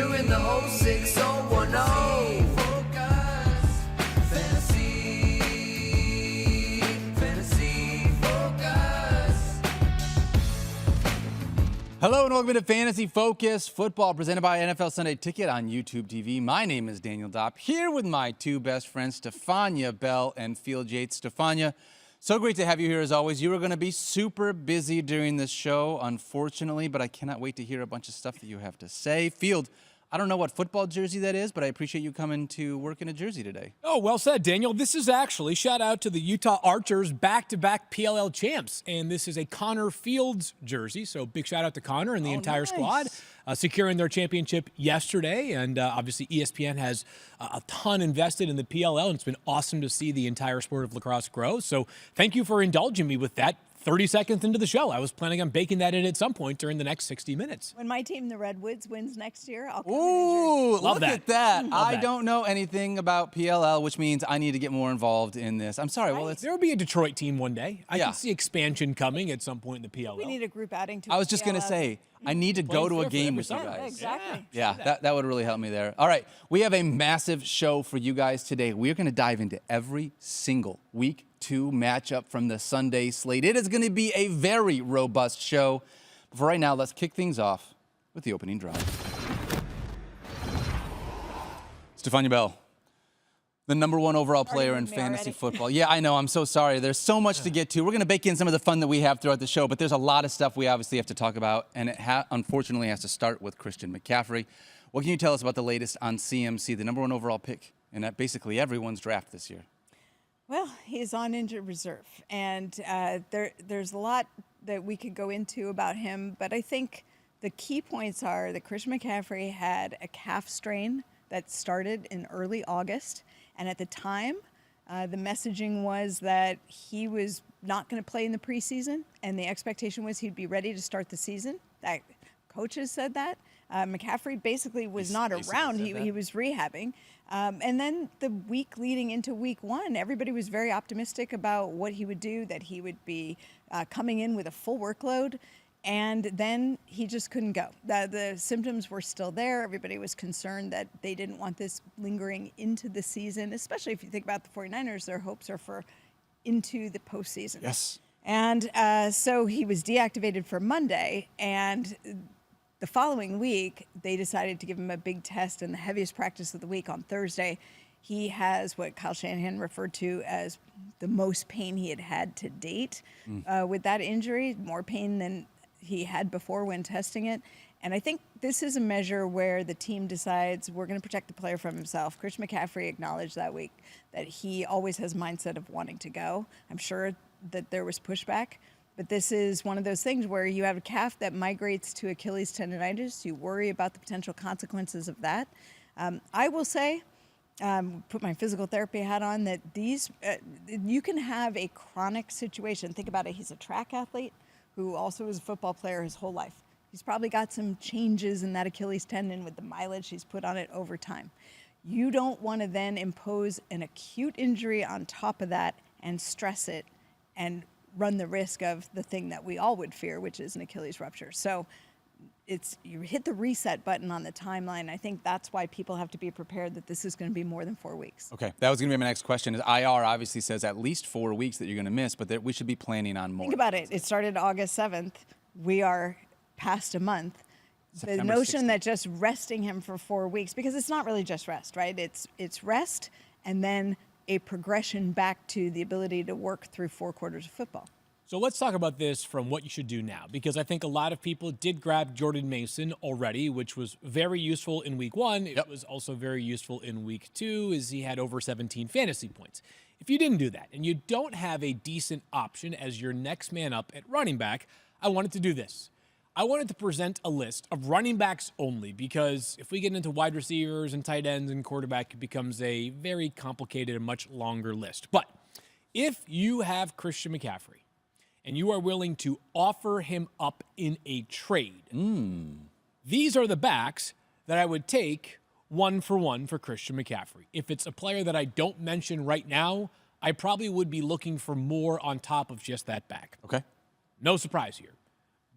You're in the 06010. Focus. Fantasy Focus. Hello and welcome to Fantasy Focus Football, presented by NFL Sunday Ticket on YouTube TV. My name is Daniel Dopp, here with my two best friends, Stephania Bell and Field Yates. Stephania, so great to have you here as always. You are going to be super busy during this show, unfortunately, but I cannot wait to hear a bunch of stuff that you have to say. Field, I don't know what football jersey that is, but I appreciate you coming to work in a jersey today. Oh, well said, Daniel. This is actually, shout out to the Utah Archers, back-to-back PLL champs. And this is a Connor Fields jersey. So big shout out to Connor and the entire squad, securing their championship yesterday. And obviously ESPN has a ton invested in the PLL, and it's been awesome to see the entire sport of lacrosse grow. So thank you for indulging me with that. 30 seconds into the show. I was planning on baking that in at some point during the next 60 minutes. When my team, the Redwoods, wins next year, I'll come Ooh, in look at that. I that. don't know anything about PLL, which means I need to get more involved in this. I'm sorry. Well, it's There will be a Detroit team one day. I can see expansion coming at some point in the PLL. We need a group outing to I was just going to say, I need to go to a game with you summer. guys. Exactly. Yeah, that would really help me there. All right, we have a massive show for you guys today. We're going to dive into every single Week 2 matchup from the Sunday slate. It is going to be a very robust show. But for right now, let's kick things off with the opening drive. Stephania Bell, the #1 overall player in fantasy football. Yeah, I know. I'm so sorry. There's so much to get to. We're going to bake in some of the fun that we have throughout the show, but there's a lot of stuff we obviously have to talk about, and it unfortunately has to start with Christian McCaffrey. What can you tell us about the latest on CMC, the #1 overall pick in basically everyone's draft this year? Well, he's on injured reserve, and there's a lot that we could go into about him, but I think the key points are that Christian McCaffrey had a calf strain that started in early August, and at the time, the messaging was that he was not going to play in the preseason, and the expectation was he'd be ready to start the season. That coaches said that. McCaffrey basically was not around. He was rehabbing. And then the week leading into week 1, everybody was very optimistic about what he would do, that he would be coming in with a full workload. And then he just couldn't go. The symptoms were still there. Everybody was concerned that they didn't want this lingering into the season, especially if you think about the 49ers, their hopes are for into the postseason. Yes. And so he was deactivated for Monday, and the following week, they decided to give him a big test in the heaviest practice of the week on Thursday. He has what Kyle Shanahan referred to as the most pain he had had to date with that injury, more pain than he had before when testing it. And I think this is a measure where the team decides we're going to protect the player from himself. Christian McCaffrey acknowledged that week that he always has a mindset of wanting to go. I'm sure that there was pushback. But this is one of those things where you have a calf that migrates to Achilles tendonitis. You worry about the potential consequences of that. I will say, put my physical therapy hat on, that these you can have a chronic situation. Think about it. He's a track athlete who also was a football player his whole life. He's probably got some changes in that Achilles tendon with the mileage he's put on it over time. You don't want to then impose an acute injury on top of that and stress it and run the risk of the thing that we all would fear, which is an Achilles rupture. So you hit the reset button on the timeline. I think that's why people have to be prepared that this is going to be more than 4 weeks. Okay, that was going to be my next question. IR obviously says at least 4 weeks that you're going to miss, but that we should be planning on more. Think about it. It started August 7th. We are past a month. The notion 16th. that just resting him for 4 weeks, because it's not really just rest, right? It's rest and then a progression back to the ability to work through 4 quarters of football. So let's talk about this from what you should do now, because I think a lot of people did grab Jordan Mason already, which was very useful in week 1. It was also very useful in week 2, as he had over 17 fantasy points. If you didn't do that and you don't have a decent option as your next man up at running back, I wanted to do this. I wanted to present a list of running backs only, because if we get into wide receivers and tight ends and quarterback, it becomes a very complicated and much longer list. But if you have Christian McCaffrey and you are willing to offer him up in a trade, these are the backs that I would take 1-for-1 for Christian McCaffrey. If it's a player that I don't mention right now, I probably would be looking for more on top of just that back. Okay. No surprise here.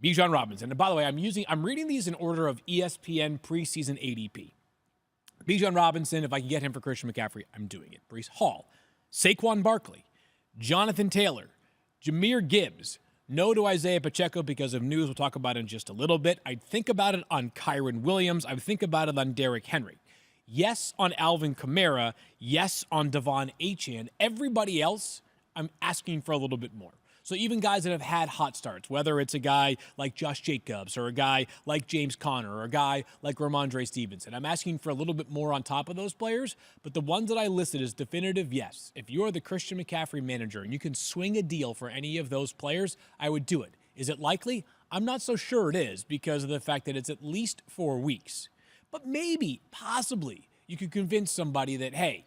Bijan Robinson. And by the way, I'm reading these in order of ESPN preseason ADP. Bijan Robinson, if I can get him for Christian McCaffrey, I'm doing it. Breece Hall, Saquon Barkley, Jonathan Taylor, Jahmyr Gibbs. No to Isaiah Pacheco because of news we'll talk about in just a little bit. I'd think about it on Kyron Williams. I would think about it on Derrick Henry. Yes on Alvin Kamara. Yes on Devon Achane. Everybody else, I'm asking for a little bit more. So even guys that have had hot starts, whether it's a guy like Josh Jacobs or a guy like James Conner or a guy like Ramondre Stevenson, I'm asking for a little bit more on top of those players. But the ones that I listed as definitive, yes. If you're the Christian McCaffrey manager and you can swing a deal for any of those players, I would do it. Is it likely? I'm not so sure it is because of the fact that it's at least 4 weeks. But maybe, possibly, you could convince somebody that, hey,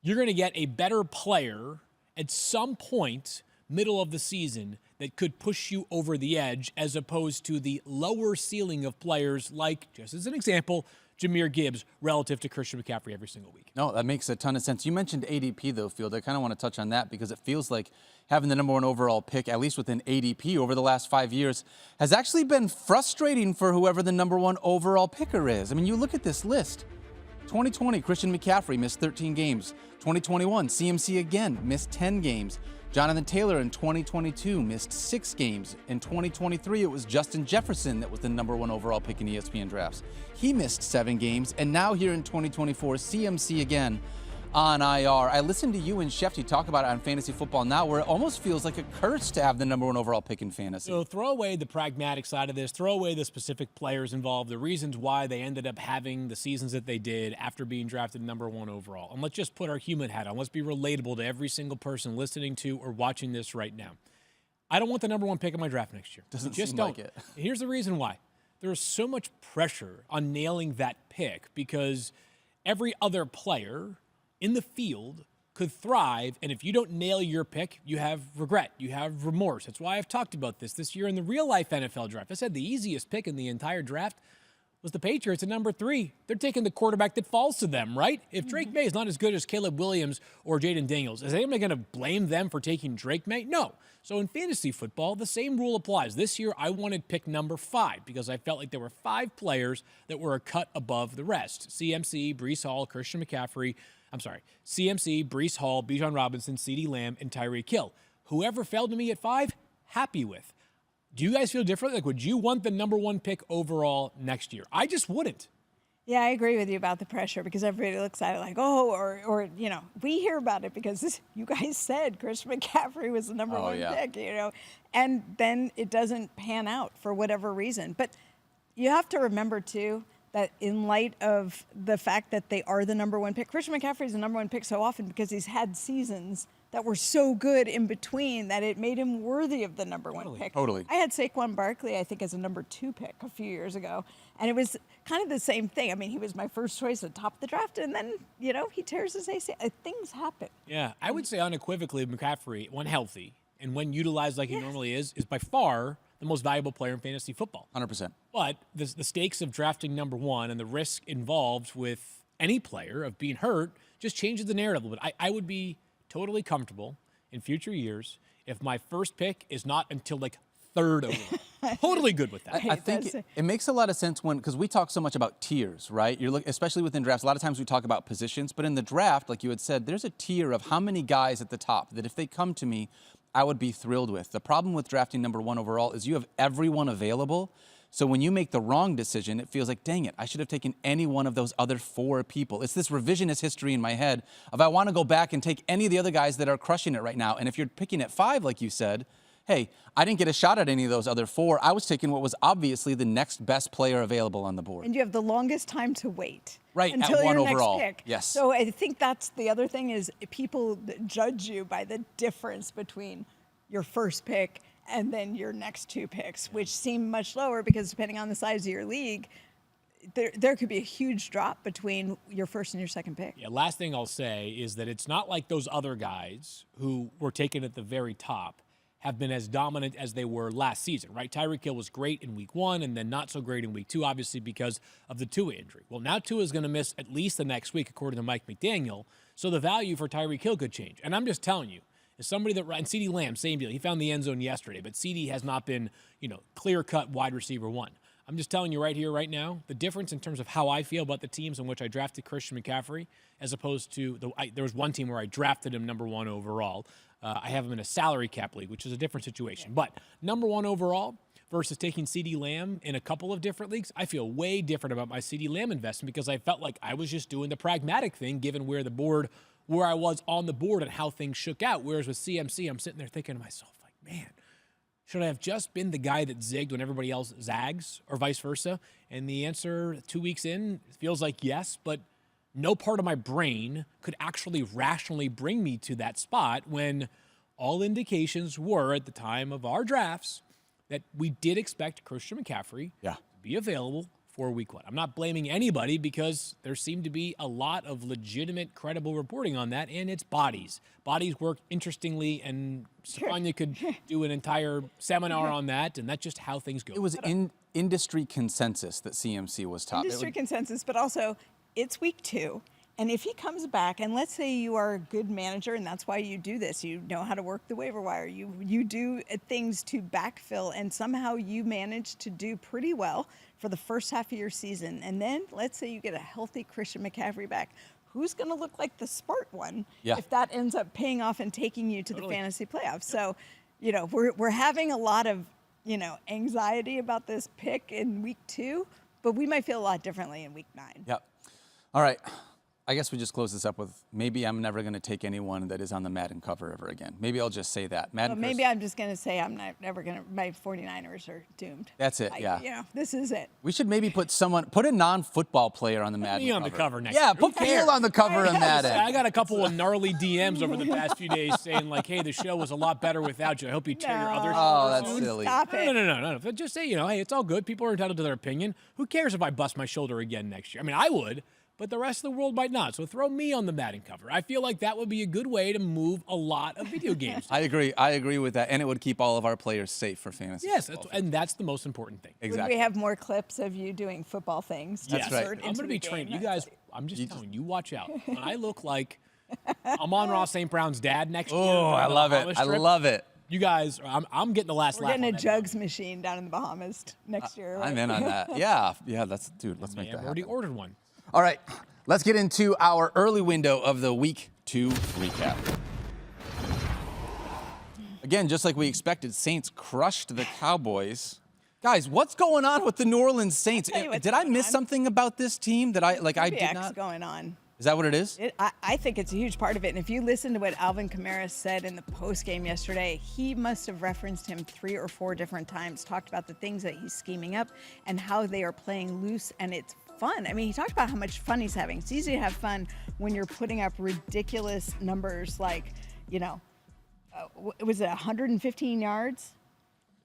you're going to get a better player at some point middle of the season that could push you over the edge as opposed to the lower ceiling of players like, just as an example, Jahmyr Gibbs relative to Christian McCaffrey every single week. No, that makes a ton of sense. You mentioned ADP, though, Field. I kind of want to touch on that because it feels like having the number 1 overall pick, at least within ADP over the last 5 years, has actually been frustrating for whoever the number 1 overall picker is. I mean, you look at this list. 2020, Christian McCaffrey missed 13 games. 2021, CMC again, missed 10 games. Jonathan Taylor in 2022 missed 6 games. In 2023, it was Justin Jefferson that was the number 1 overall pick in ESPN drafts. He missed 7 games. And now here in 2024, CMC again on IR. I listened to you and Shefty talk about it on Fantasy Football Now, where it almost feels like a curse to have the number 1 overall pick in fantasy. So throw away the pragmatic side of this, throw away the specific players involved, the reasons why they ended up having the seasons that they did after being drafted number 1 overall. And let's just put our human hat on. Let's be relatable to every single person listening to or watching this right now. I don't want the number 1 pick in my draft next year. Doesn't just seem don't. like it. Here's the reason why. There's so much pressure on nailing that pick because every other player in the field could thrive, and if you don't nail your pick, you have regret, you have remorse. That's why I've talked about this year in the real-life NFL draft. I said the easiest pick in the entire draft was the Patriots at number 3. They're taking the quarterback that falls to them, right? If Drake May is not as good as Caleb Williams or Jaden Daniels, is anybody going to blame them for taking Drake May? No. So in fantasy football, the same rule applies. This year, I wanted pick number 5 because I felt like there were 5 players that were a cut above the rest. CMC, Breece Hall, Christian McCaffrey, CMC, Breece Hall, Bijan Robinson, CeeDee Lamb, and Tyreek Hill. Whoever fell to me at 5, happy with. Do you guys feel different? Like, would you want the number 1 pick overall next year? I just wouldn't. Yeah, I agree with you about the pressure because everybody looks at it like, oh, or we hear about it because you guys said Christian McCaffrey was the number 1 pick, and then it doesn't pan out for whatever reason. But you have to remember, too, that in light of the fact that they are the number 1 pick, Christian McCaffrey is the number 1 pick so often because he's had seasons that were so good in between that it made him worthy of the number 1 pick. Totally. I had Saquon Barkley, I think, as a number 2 pick a few years ago, and it was kind of the same thing. I mean, he was my first choice at the top of the draft, and then, he tears his ACL. Things happen. Yeah, I would say unequivocally McCaffrey, when healthy and when utilized like he normally is by far the most valuable player in fantasy football. 100%. But the stakes of drafting number 1 and the risk involved with any player of being hurt just changes the narrative a little bit. I would be totally comfortable in future years if my first pick is not until like 3rd overall. Totally good with that. I think it makes a lot of sense because we talk so much about tiers, right? Especially within drafts. A lot of times we talk about positions, but in the draft, like you had said, there's a tier of how many guys at the top that if they come to me, I would be thrilled with. The problem with drafting number 1 overall is you have everyone available. So when you make the wrong decision, it feels like, dang it, I should have taken any one of those other 4 people. It's this revisionist history in my head of I want to go back and take any of the other guys that are crushing it right now. And if you're picking at 5, like you said, hey, I didn't get a shot at any of those other 4. I was taking what was obviously the next best player available on the board. And you have the longest time to wait. Right, until at 1 your overall. Next pick. Yes. So I think that's the other thing is people judge you by the difference between your first pick and then your next 2 picks, which seem much lower because depending on the size of your league, there could be a huge drop between your first and your second pick. Yeah, last thing I'll say is that it's not like those other guys who were taken at the very top have been as dominant as they were last season, right? Tyreek Hill was great in week 1 and then not so great in week 2, obviously because of the Tua injury. Well, now Tua is going to miss at least the next week, according to Mike McDaniel, so the value for Tyreek Hill could change. And I'm just telling you, is somebody that, and CeeDee Lamb, same deal. He found the end zone yesterday, but CeeDee has not been, clear-cut wide receiver one. I'm just telling you right here, right now, the difference in terms of how I feel about the teams in which I drafted Christian McCaffrey, as opposed to there was one team where I drafted him number 1 overall. I have him in a salary cap league, which is a different situation. But number 1 overall versus taking CeeDee Lamb in a couple of different leagues, I feel way different about my CeeDee Lamb investment because I felt like I was just doing the pragmatic thing, given where I was on the board and how things shook out. Whereas with CMC, I'm sitting there thinking to myself, like, man, should I have just been the guy that zigged when everybody else zags, or vice versa? And the answer 2 weeks in feels like yes, but no part of my brain could actually rationally bring me to that spot when all indications were at the time of our drafts that we did expect Christian McCaffrey to be available for week 1. I'm not blaming anybody because there seemed to be a lot of legitimate, credible reporting on that, and it's bodies. Bodies work interestingly, and Stephania could do an entire seminar on that, and that's just how things go. It was industry consensus that CMC was top. Industry consensus, but also it's week 2. And if he comes back, and let's say you are a good manager, and that's why you do this, you know how to work the waiver wire, you do things to backfill, and somehow you manage to do pretty well for the first half of your season. And then let's say you get a healthy Christian McCaffrey back. Who's going to look like the smart one if that ends up paying off and taking you to the fantasy playoffs? So, we're having a lot of, anxiety about this pick in week 2, but we might feel a lot differently in week 9. Yep. All right. I guess we just close this up with maybe I'm never going to take anyone that is on the Madden cover ever again. Maybe I'll just say that. Maybe I'm just going to say I'm never going to. My 49ers are doomed. That's it. Yeah. This is it. We should maybe put a non-football player on the Madden me on cover. the cover next. Yeah, put Field on the cover of Madden. I got a couple of gnarly DMs over the past few days saying like, "Hey, the show was a lot better without you. I hope you tear your other." Oh, that's silly. Stop it. No. But just say, hey, it's all good. People are entitled to their opinion. Who cares if I bust my shoulder again next year? I mean, I would. But the rest of the world might not. So throw me on the Madden cover. I feel like that would be a good way to move a lot of video games. I agree with that. And it would keep all of our players safe for fantasy. Yes, and that's the most important thing. Exactly. Would we have more clips of you doing football things? That's right. I'm going to be trained. You guys, I'm just telling you, watch out. When I look like Amon-Ra St. Brown's dad next year. Oh, I love it. I love it. You guys, I'm getting the last We're laugh. getting a jugs machine down in the Bahamas next year. Right? I'm in on that. Yeah, let's make that happen. I've already ordered one. All right, let's get into our early window of the Week 2 recap. Again, just like we expected, Saints crushed the Cowboys. Guys, what's going on with the New Orleans Saints? Did I miss something about this team that I did not? Going on. Is that what it is? I think it's a huge part of it. And if you listen to what Alvin Kamara said in the postgame yesterday, he must have referenced him 3 or 4 different times, talked about the things that he's scheming up and how they are playing loose, and it's fun. I mean, he talked about how much fun he's having. It's easy to have fun when you're putting up ridiculous numbers like, was it 115 yards?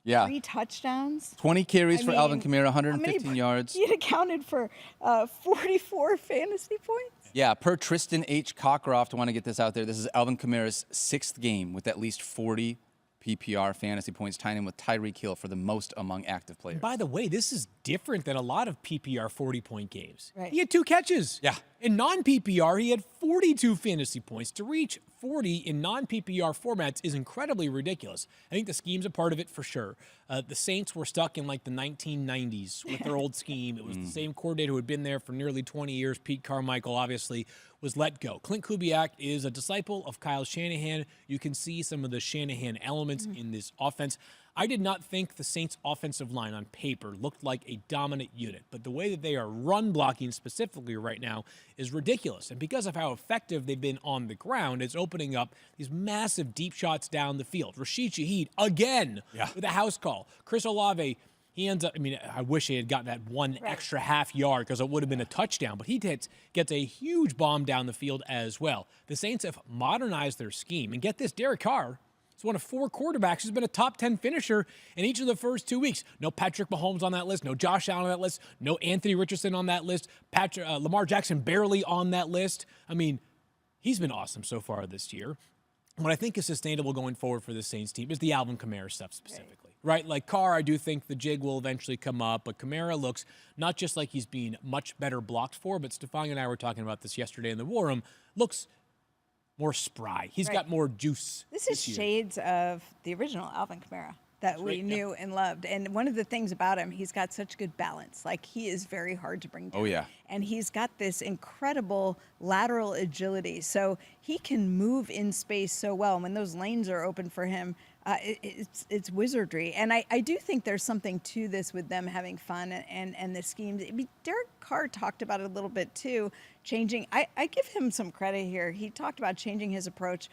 Yeah. 3 touchdowns. 20 carries for Alvin Kamara, 115 yards. He had accounted for 44 fantasy points. Yeah, per Tristan H. Cockcroft, I want to get this out there. This is Alvin Kamara's 6th game with at least 40 PPR fantasy points, tying him with Tyreek Hill for the most among active players. By the way, this is different than a lot of PPR 40-point games. Right. He had 2 catches. Yeah. In non-PPR, he had 42 fantasy points. To reach 40 in non-PPR formats is incredibly ridiculous. I think the scheme's a part of it for sure. The Saints were stuck in like the 1990s with their old scheme. It was the same coordinator who had been there for nearly 20 years. Pete Carmichael, obviously, was let go. Clint Kubiak is a disciple of Kyle Shanahan. You can see some of the Shanahan elements in this offense. I did not think the Saints' offensive line on paper looked like a dominant unit, but the way that they are run blocking specifically right now is ridiculous. And because of how effective they've been on the ground, it's opening up these massive deep shots down the field. Rashid Shaheed, again, with a house call. Chris Olave, he ends up, I wish he had gotten that one extra half yard because it would have been a touchdown, but he gets a huge bomb down the field as well. The Saints have modernized their scheme. And get this, Derek Carr, he's one of 4 quarterbacks who's been a top 10 finisher in each of the first 2 weeks. No Patrick Mahomes on that list. No Josh Allen on that list. No Anthony Richardson on that list. Lamar Jackson barely on that list. He's been awesome so far this year. What I think is sustainable going forward for the Saints team is the Alvin Kamara stuff specifically. Right? Like Carr, I do think the jig will eventually come up, but Kamara looks not just like he's being much better blocked for, but Stephania and I were talking about this yesterday in the War Room, looks more spry. He's Right. got more juice. This is year. shades of the original Alvin Kamara that we right, knew and loved. And one of the things about him, he's got such good balance. Like, he is very hard to bring down. Oh, yeah. And he's got this incredible lateral agility. So he can move in space so well. And when those lanes are open for him, it's wizardry. And I do think there's something to this with them having fun and the schemes. I mean, Derek Carr talked about it a little bit too, changing. I give him some credit here. He talked about changing his approach,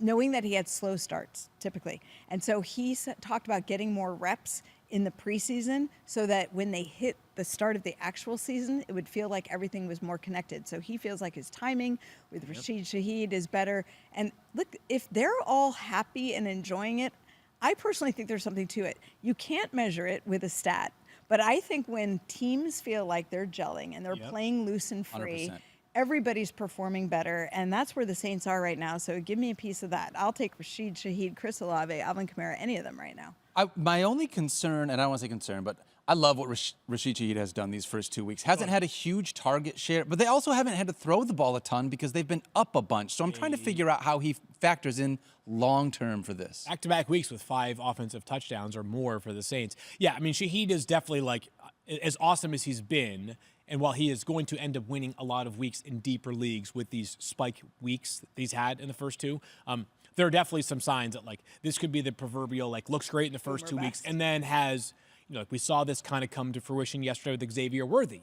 knowing that he had slow starts typically. And so he talked about getting more reps in the preseason so that when they hit the start of the actual season, it would feel like everything was more connected. So he feels like his timing with Rashid Shaheed is better. And look, if they're all happy and enjoying it, I personally think there's something to it. You can't measure it with a stat, but I think when teams feel like they're gelling and they're playing loose and free, 100%. everybody's performing better, and that's where the Saints are right now. So give me a piece of that. I'll take Rashid Shaheed, Chris Olave, Alvin Kamara, any of them right now. My only concern, and I don't want to say concern, but I love what Rashid Shaheed has done these first 2 weeks. Hasn't had a huge target share, but they also haven't had to throw the ball a ton because they've been up a bunch. So I'm trying to figure out how he factors in long-term for this. Back-to-back weeks with 5 offensive touchdowns or more for the Saints. Yeah, I mean, Shaheed is definitely, like, as awesome as he's been, and while he is going to end up winning a lot of weeks in deeper leagues with these spike weeks that he's had in the first 2, there are definitely some signs that, like, this could be the proverbial, like, looks great in the first 2 weeks and then has, you know, like we saw this kind of come to fruition yesterday with Xavier Worthy.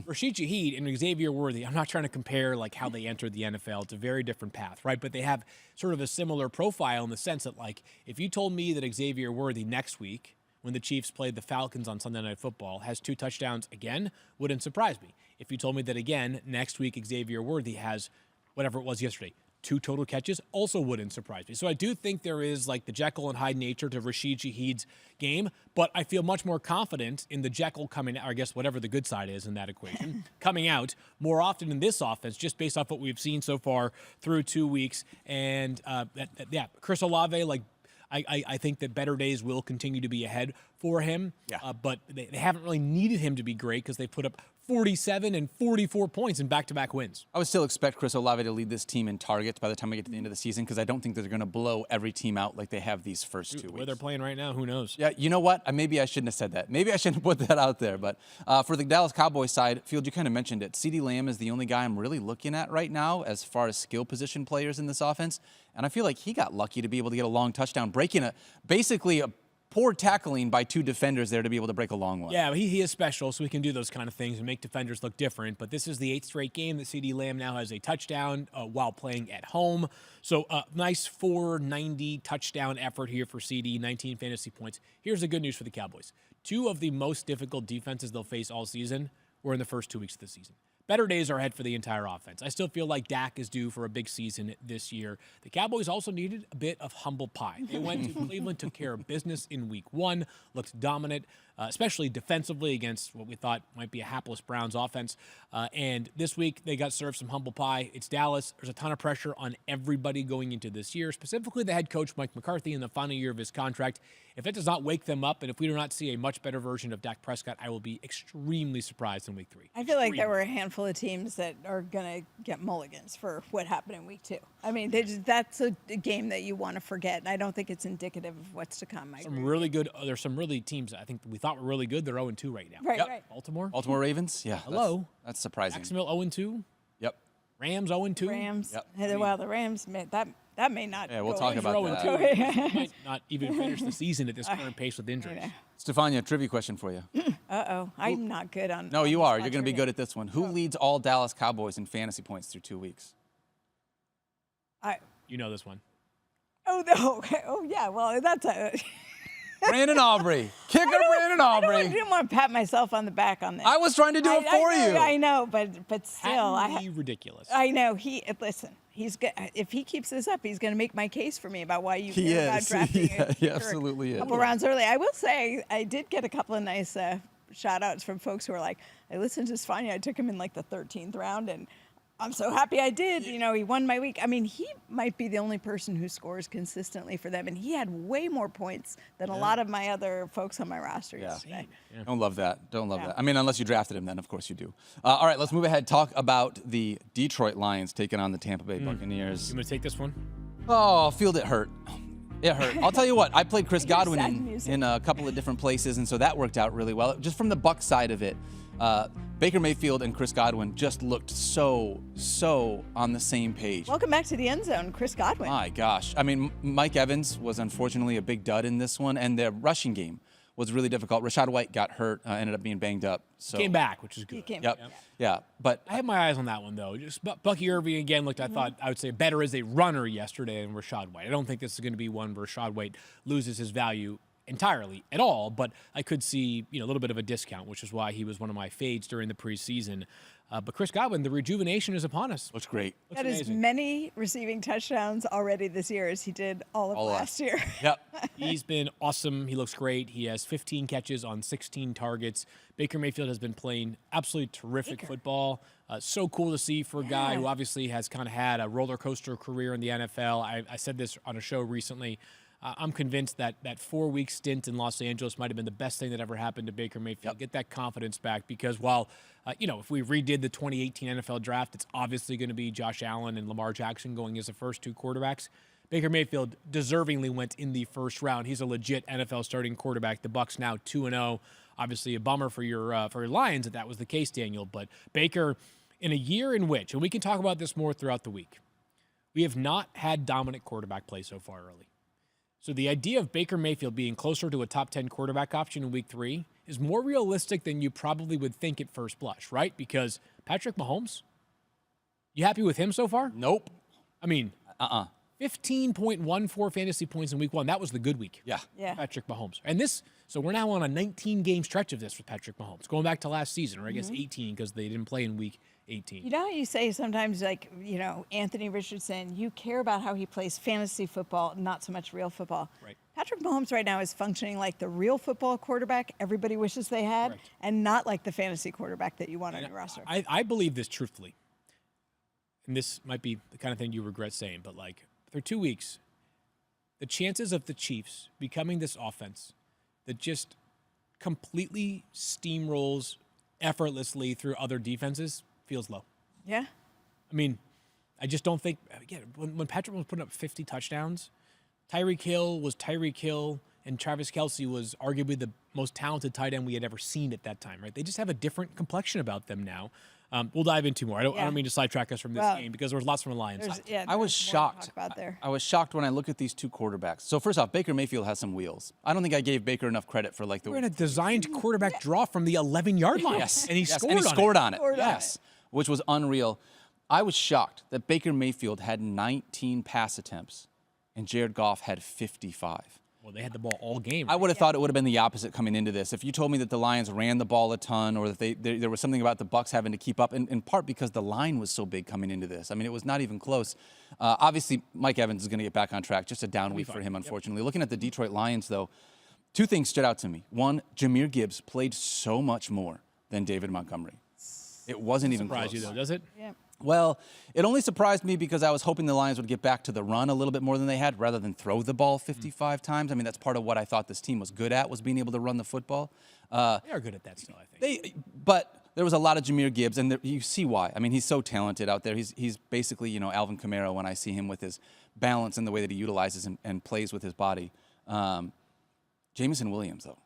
Rashid Shaheed and Xavier Worthy, I'm not trying to compare, like, how they entered the NFL. It's a very different path, right? But they have sort of a similar profile in the sense that, like, if you told me that Xavier Worthy next week, when the Chiefs played the Falcons on Sunday Night Football, has 2 touchdowns again, wouldn't surprise me. If you told me that again, next week Xavier Worthy has whatever it was yesterday, 2 total catches, also wouldn't surprise me. So I do think there is, like, the Jekyll and Hyde nature to Rashid Shaheed's game, but I feel much more confident in the Jekyll coming out, or I guess whatever the good side is in that equation, coming out more often in this offense, just based off what we've seen so far through 2 weeks. And, Chris Olave, like, I think that better days will continue to be ahead for him, but they haven't really needed him to be great because they put up 47 and 44 points in back-to-back wins. I would still expect Chris Olave to lead this team in targets by the time we get to the end of the season because I don't think they're going to blow every team out like they have these first 2 weeks. Where they're playing right now, who knows? Yeah, you know what? Maybe I shouldn't have said that. Maybe I shouldn't put that out there. But for the Dallas Cowboys side, Field, you kind of mentioned it. CeeDee Lamb is the only guy I'm really looking at right now as far as skill position players in this offense. And I feel like he got lucky to be able to get a long touchdown, breaking basically a poor tackling by 2 defenders there to be able to break a long one. Yeah, he is special, so he can do those kind of things and make defenders look different. But this is the 8th straight game that CeeDee Lamb now has a touchdown while playing at home. So nice 490 touchdown effort here for CeeDee, 19 fantasy points. Here's the good news for the Cowboys. 2 of the most difficult defenses they'll face all season were in the first 2 weeks of the season. Better days are ahead for the entire offense. I still feel like Dak is due for a big season this year. The Cowboys also needed a bit of humble pie. They went to Cleveland, took care of business in week 1, looked dominant, especially defensively against what we thought might be a hapless Browns offense. And this week, they got served some humble pie. It's Dallas. There's a ton of pressure on everybody going into this year, specifically the head coach, Mike McCarthy, in the final year of his contract. If it does not wake them up, and if we do not see a much better version of Dak Prescott, I will be extremely surprised in week 3. I feel like there were a handful of teams that are going to get mulligans for what happened in week 2. I mean, that's a game that you want to forget, and I don't think it's indicative of what's to come. There's some really teams I think we thought were really good. They're 0-2 right now. Right. Baltimore Ravens? Yeah. Hello. That's surprising. Jacksonville 0-2. Yep. Rams 0-2. Rams. Yep. Well, the Rams, that may not. Yeah, we'll go talk in. about that. They might not even finish the season at this current pace with injuries. Stephania, trivia question for you. Uh-oh. I'm not good on. No, you are. You're going to be trivia. good at this one. Who leads all Dallas Cowboys in fantasy points through 2 weeks? You know this one. Oh, no. Oh, yeah. Well, that's a. Brandon Aubrey. Kicker Brandon Aubrey. I didn't want to pat myself on the back on this. I was trying to do it for you. I know, but still, Patently ridiculous. I know. Listen. If he keeps this up, he's going to make my case for me about why you care about drafting he absolutely is. a couple rounds early. I will say I did get a couple of nice shout outs from folks who are like, I listened to Stephania. I took him in like the 13th round, and I'm so happy I did. He won my week. I mean, he might be the only person who scores consistently for them, and he had way more points than a lot of my other folks on my roster yesterday. Yeah. Don't love that. Don't love that. I mean, unless you drafted him, then of course you do. All right, let's move ahead. Talk about the Detroit Lions taking on the Tampa Bay Buccaneers. You want to take this one? Oh, Field, it hurt. It hurt. I'll tell you what. I played Chris Godwin sad music. in a couple of different places, and so that worked out really well. Just from the Bucs side of it, Baker Mayfield and Chris Godwin just looked so on the same page. Welcome back to the end zone, Chris Godwin. My gosh. I mean, Mike Evans was unfortunately a big dud in this one, and their rushing game was really difficult. Rashad White got hurt, ended up being banged up. So Came back, which is good. He came Yep. back. Yeah. But I had my eyes on that one, though. Just Bucky Irving again looked, I thought, I would say, better as a runner yesterday than Rashad White. I don't think this is going to be one where Rashad White loses his value entirely at all, but I could see a little bit of a discount, which is why he was one of my fades during the preseason. But Chris Godwin, the rejuvenation is upon us. looks great. Looks Got as amazing. many receiving touchdowns already this year as he did all of last year. Yep. He's been awesome. He looks great. He has 15 catches on 16 targets. Baker Mayfield has been playing absolutely terrific football. So cool to see for a guy who obviously has kind of had a roller coaster career in the NFL. I said this on a show recently. I'm convinced that 4-week stint in Los Angeles might have been the best thing that ever happened to Baker Mayfield. Get that confidence back because while, if we redid the 2018 NFL draft, it's obviously going to be Josh Allen and Lamar Jackson going as the first two quarterbacks. Baker Mayfield deservingly went in the first round. He's a legit NFL starting quarterback. The Bucs now 2-0. Obviously a bummer for your Lions that was the case, Daniel. But Baker, in a year in which, and we can talk about this more throughout the week, we have not had dominant quarterback play so far early. So the idea of Baker Mayfield being closer to a top 10 quarterback option in week 3 is more realistic than you probably would think at first blush, right? Because Patrick Mahomes, you happy with him so far? Nope. I mean, 15.14 fantasy points in week 1. That was the good week. Yeah. Patrick Mahomes. And so we're now on a 19-game stretch of this with Patrick Mahomes, going back to last season, or I guess 18 because they didn't play in week 18. You know how you say sometimes, Anthony Richardson, you care about how he plays fantasy football, not so much real football. Right. Patrick Mahomes right now is functioning like the real football quarterback everybody wishes they had, Correct. and not like the fantasy quarterback that you want on your roster. I believe this truthfully. And this might be the kind of thing you regret saying, but through 2 weeks, the chances of the Chiefs becoming this offense that just completely steamrolls effortlessly through other defenses feels low. Yeah. I mean, I just don't think, again, when Patrick was putting up 50 touchdowns, Tyreek Hill was Tyreek Hill, and Travis Kelce was arguably the most talented tight end we had ever seen at that time, right? They just have a different complexion about them now. We'll dive into more. I don't mean to sidetrack us from this game because there was lots from the Lions side. I was shocked. There. I was shocked when I look at these two quarterbacks. So first off, Baker Mayfield has some wheels. I don't think I gave Baker enough credit for We're in a designed quarterback draw from the 11-yard line. Yes. And he scored on it. Yes. Which was unreal. I was shocked that Baker Mayfield had 19 pass attempts and Jared Goff had 55. Well, they had the ball all game. I would have thought it would have been the opposite coming into this. If you told me that the Lions ran the ball a ton or that there was something about the Bucs having to keep up, in part because the line was so big coming into this. I mean, it was not even close. Obviously, Mike Evans is going to get back on track. Just a down week for him, unfortunately. Looking at the Detroit Lions, though, two things stood out to me. One, Jahmyr Gibbs played so much more than David Montgomery. It wasn't even close. Surprise you, though, does it? Yeah. Well, it only surprised me because I was hoping the Lions would get back to the run a little bit more than they had rather than throw the ball 55 times. I mean, that's part of what I thought this team was good at, was being able to run the football. They are good at that still, I think. But there was a lot of Jahmyr Gibbs, and you see why. I mean, he's so talented out there. He's basically, Alvin Kamara when I see him with his balance and the way that he utilizes and plays with his body. Jameson Williams, though,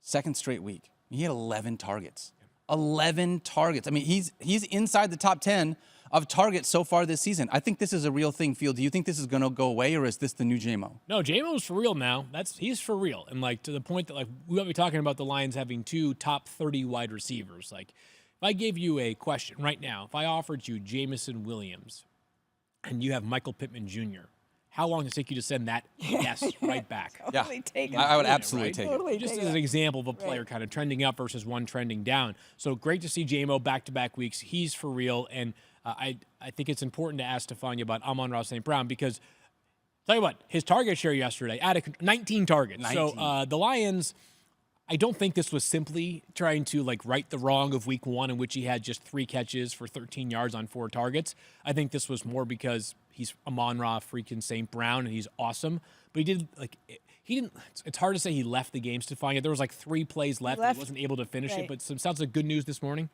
second straight week, he had 11 targets. 11 targets. I mean, he's inside the top 10 of targets so far this season. I think this is a real thing, Field. Do you think this is going to go away, or is this the new J-Mo? No, J-Mo's for real now. He's for real. And, to the point that, we might be talking about the Lions having 2 top 30 wide receivers. If I gave you a question right now, if I offered you Jameson Williams and you have Michael Pittman Jr., how long does it take you to send that yes right back? Totally take it. I would absolutely take it. Totally Just take as it. an example of a player kind of trending up versus one trending down. So great to see J-Mo back-to-back weeks. He's for real. And I think it's important to ask Stephania about Amon-Ra St. Brown because, tell you what, his target share yesterday, 19 targets. 19. So the Lions, I don't think this was simply trying to right the wrong of week 1 in which he had just 3 catches for 13 yards on 4 targets. I think this was more because he's Amon-Ra freaking St. Brown and he's awesome. But he didn't, it's hard to say he left the game, Stephania. There was 3 plays left. He wasn't able to finish it, but sounds like good news this morning.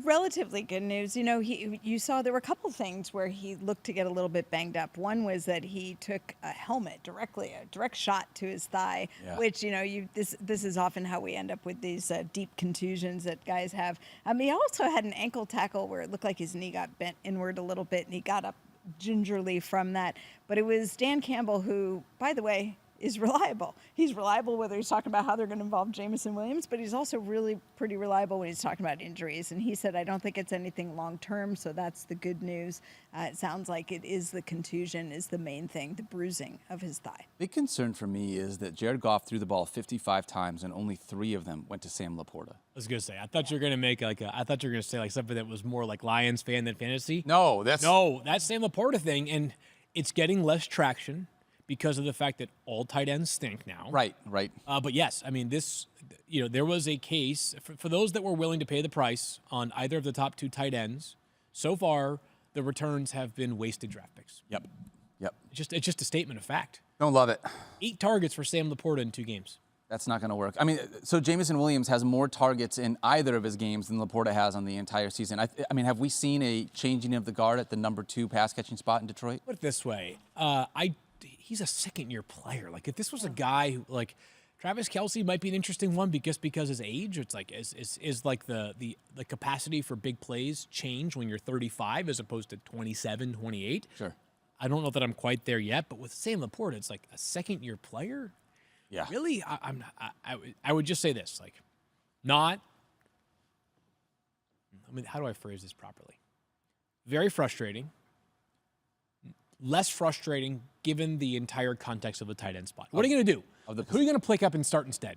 Relatively good news. You saw there were a couple things where he looked to get a little bit banged up. One was that he took a direct shot to his thigh, which, this is often how we end up with these deep contusions that guys have. He also had an ankle tackle where it looked like his knee got bent inward a little bit, and he got up gingerly from that. But it was Dan Campbell who, by the way, is reliable. He's reliable whether he's talking about how they're going to involve Jameson Williams, but he's also really pretty reliable when he's talking about injuries. And he said, I don't think it's anything long-term, so that's the good news. It sounds like it is the contusion is the main thing, the bruising of his thigh. Big concern for me is that Jared Goff threw the ball 55 times and only 3 of them went to Sam LaPorta. I was going to say, I thought you were going to make I thought you were going to say something that was more like Lions fan than fantasy. No, that's Sam LaPorta thing, and it's getting less traction because of the fact that all tight ends stink now. Right. But yes, there was a case for those that were willing to pay the price on either of the top 2 tight ends. So far, the returns have been wasted draft picks. Yep. It's just a statement of fact. Don't love it. 8 targets for Sam LaPorta in 2 games. That's not going to work. So Jameson Williams has more targets in either of his games than LaPorta has on the entire season. Have we seen a changing of the guard at the number 2 pass catching spot in Detroit? Put it this way, he's a second-year player. If this was a guy who, Travis Kelce might be an interesting one because his age. It's the capacity for big plays change when you're 35 as opposed to 27, 28. Sure. I don't know that I'm quite there yet, but with Sam LaPorta, it's a second-year player. Yeah. Really, I would just say this, how do I phrase this properly? Very frustrating. Less frustrating given the entire context of the tight end spot. What are you going to do? Who are you going to pick up and start instead?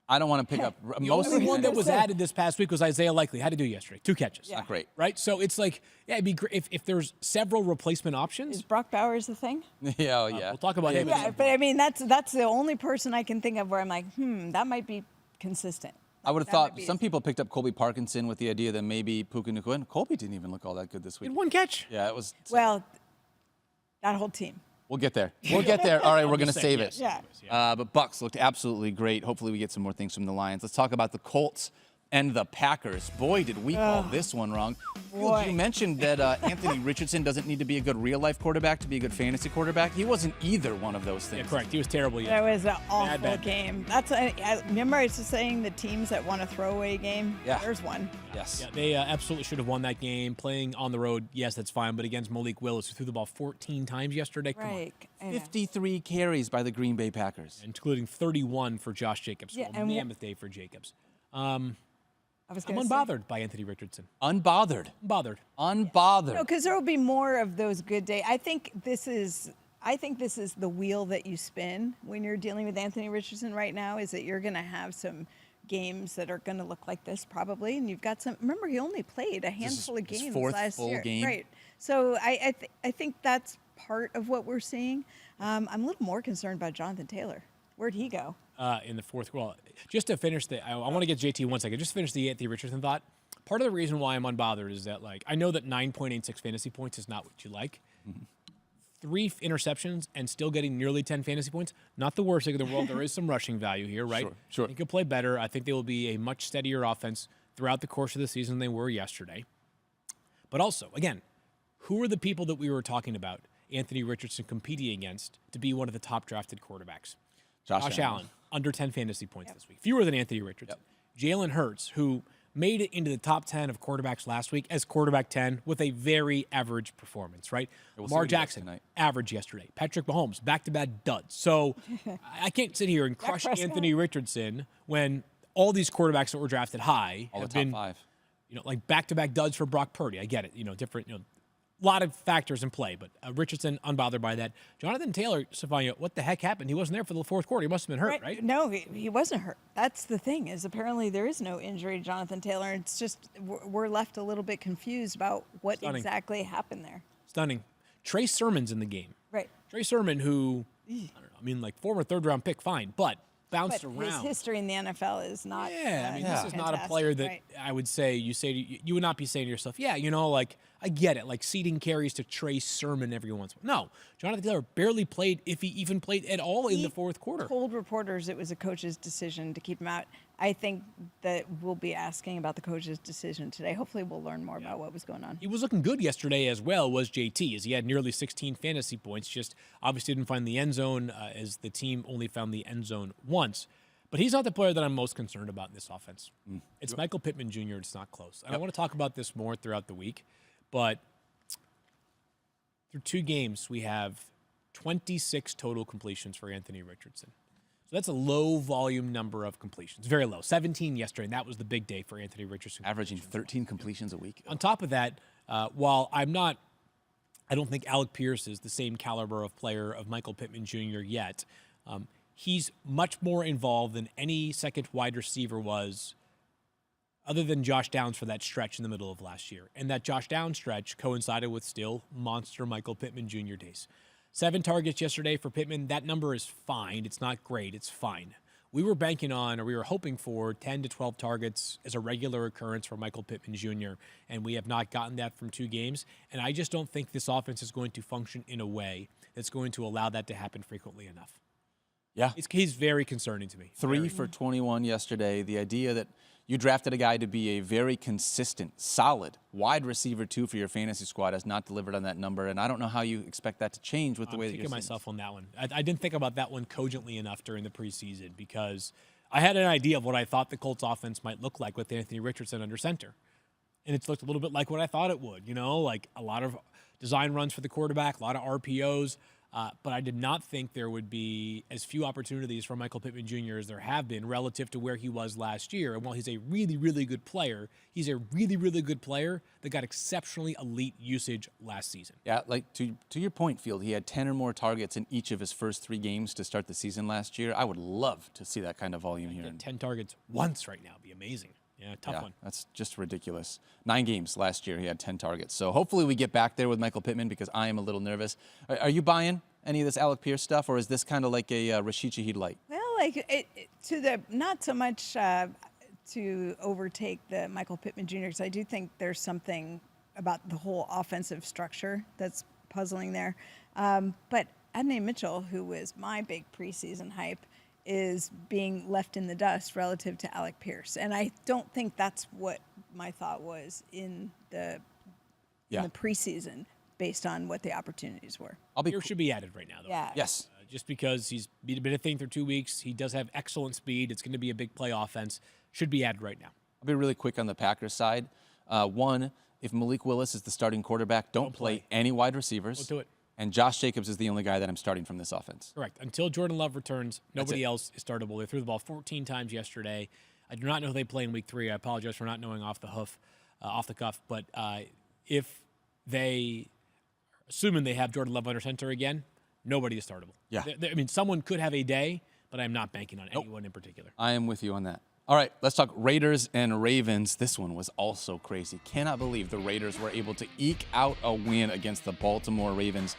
I don't want to pick up. The only one that was added this past week was Isaiah Likely. How'd he do yesterday? 2 catches. Not great. Right? So it's it'd be great if there's several replacement options. Is Brock Bowers the thing? Yeah. We'll talk about him. Yeah, but that's the only person I can think of where I'm like, that might be consistent. I would have thought some people picked up Colby Parkinson with the idea that maybe Puka Nacua. Colby didn't even look all that good this week. He had 1 catch. Yeah, it was. Well, that whole team. We'll get there. All right, we're going to save it. Yeah. But Bucks looked absolutely great. Hopefully we get some more things from the Lions. Let's talk about the Colts and the Packers. Boy, did we call this one wrong. You mentioned that Anthony Richardson doesn't need to be a good real-life quarterback to be a good fantasy quarterback. He wasn't either one of those things. Yeah, correct. He was terrible. That was an awful game. Remember I was just saying the teams that want a throwaway game? Yeah. There's one. Yes. Yeah, they absolutely should have won that game. Playing on the road, yes, that's fine. But against Malik Willis, who threw the ball 14 times yesterday, come on. 53 carries by the Green Bay Packers. Including 31 for Josh Jacobs. Yeah, well, mammoth day for Jacobs. I'm unbothered by Anthony Richardson. Unbothered. No, because there will be more of those good days. I think this is the wheel that you spin when you're dealing with Anthony Richardson right now, is that you're going to have some games that are going to look like this probably, and you've got some. Remember, he only played a handful of games last year. Game. Right. So I think that's part of what we're seeing. I'm a little more concerned about Jonathan Taylor. Where'd he go? In the fourth. Well, just to finish I want to get JT 1 second. Just finish the Anthony Richardson thought. Part of the reason why I'm unbothered is that I know that 9.86 fantasy points is not what you like. Mm-hmm. 3 interceptions and still getting nearly 10 fantasy points. Not the worst thing in the world. There is some rushing value here, right? Sure. He could play better. I think they will be a much steadier offense throughout the course of the season than they were yesterday. But also, again, who are the people that we were talking about Anthony Richardson competing against to be one of the top drafted quarterbacks? Josh Allen, under 10 fantasy points this week. Fewer than Anthony Richardson. Jalen Hurts, who made it into the top 10 of quarterbacks last week as quarterback 10 with a very average performance, right? Lamar Jackson, average yesterday. Patrick Mahomes, back-to-back duds. So I can't sit here and crush Anthony Richardson when all these quarterbacks that were drafted high have been, top 5. Back-to-back duds for Brock Purdy. I get it, different, a lot of factors in play, but Richardson, unbothered by that. Jonathan Taylor, Stephania, what the heck happened? He wasn't there for the fourth quarter. He must have been hurt, right? No, he wasn't hurt. That's the thing, is apparently there is no injury to Jonathan Taylor. It's just we're left a little bit confused about what exactly happened there. Stunning. Trey Sermon's in the game. Right. Trey Sermon, who, I don't know, former third-round pick, fine, but bounced But around. his history in the NFL is not. Yeah, I mean, this is not a fantastic, player that right? I would say you would not be saying to yourself, yeah, like I get it, like ceding carries to Trey Sermon every once in a while. No, Jonathan Taylor barely played, if he even played at all in the fourth quarter. Told reporters it was a coach's decision to keep him out. I think that we'll be asking about the coach's decision today. Hopefully, we'll learn more about what was going on. He was looking good yesterday as well, was JT, as he had nearly 16 fantasy points, just obviously didn't find the end zone as the team only found the end zone once. But he's not the player that I'm most concerned about in this offense. It's Michael Pittman Jr. It's not close. And I want to talk about this more throughout the week. But through 2 games, we have 26 total completions for Anthony Richardson. So that's a low volume number of completions, very low. 17 yesterday, and that was the big day for Anthony Richardson. Averaging 13 completions a week. On top of that, while I don't think Alec Pierce is the same caliber of player of Michael Pittman Jr. yet. He's much more involved than any second wide receiver was, other than Josh Downs for that stretch in the middle of last year. And that Josh Downs stretch coincided with still monster Michael Pittman Jr. days. 7 targets yesterday for Pittman. That number is fine. It's not great. It's fine. We were banking on, or we were hoping for 10 to 12 targets as a regular occurrence for Michael Pittman Jr., and we have not gotten that from 2 games. And I just don't think this offense is going to function in a way that's going to allow that to happen frequently enough. Yeah. He's very concerning to me. 3 for 21 yesterday. The idea that you drafted a guy to be a very consistent, solid wide receiver 2 for your fantasy squad has not delivered on that number, and I don't know how you expect that to change with the way that you're I'm seeing myself on that one. I didn't think about that one cogently enough during the preseason because I had an idea of what I thought the Colts offense might look like with Anthony Richardson under center. And it's looked a little bit like what I thought it would, like a lot of design runs for the quarterback, a lot of RPOs. But I did not think there would be as few opportunities for Michael Pittman Jr. as there have been relative to where he was last year. And while he's a really, really good player, he's a really, really good player that got exceptionally elite usage last season. Yeah, like to your point, Field, he had 10 or more targets in each of his first 3 games to start the season last year. I would love to see that kind of volume here. 10 targets once right now would be amazing. Yeah, tough one. That's just ridiculous. 9 games last year, he had 10 targets. So hopefully we get back there with Michael Pittman because I am a little nervous. Are you buying any of this Alec Pierce stuff, or is this kind of like a Rashid Shaheed light? Well, not so much to overtake the Michael Pittman Jr. because I do think there's something about the whole offensive structure that's puzzling there. But Adonai Mitchell, who was my big preseason hype, is being left in the dust relative to Alec Pierce. And I don't think that's what my thought was in the preseason based on what the opportunities were. Pierce should be added right now, though. Yeah. Yes. Just because he's been a thing through 2 weeks. He does have excellent speed. It's going to be a big play offense. Should be added right now. I'll be really quick on the Packers side. One, if Malik Willis is the starting quarterback, don't play any wide receivers. Don't do it. And Josh Jacobs is the only guy that I'm starting from this offense. Correct. Until Jordan Love returns, nobody else is startable. They threw the ball 14 times yesterday. I do not know who they play in week 3. I apologize for not knowing off the cuff. But if they, assuming they have Jordan Love under center again, nobody is startable. Yeah. I mean, someone could have a day, but I'm not banking on anyone in particular. I am with you on that. All right, let's talk Raiders and Ravens. This one was also crazy. Cannot believe the Raiders were able to eke out a win against the Baltimore Ravens.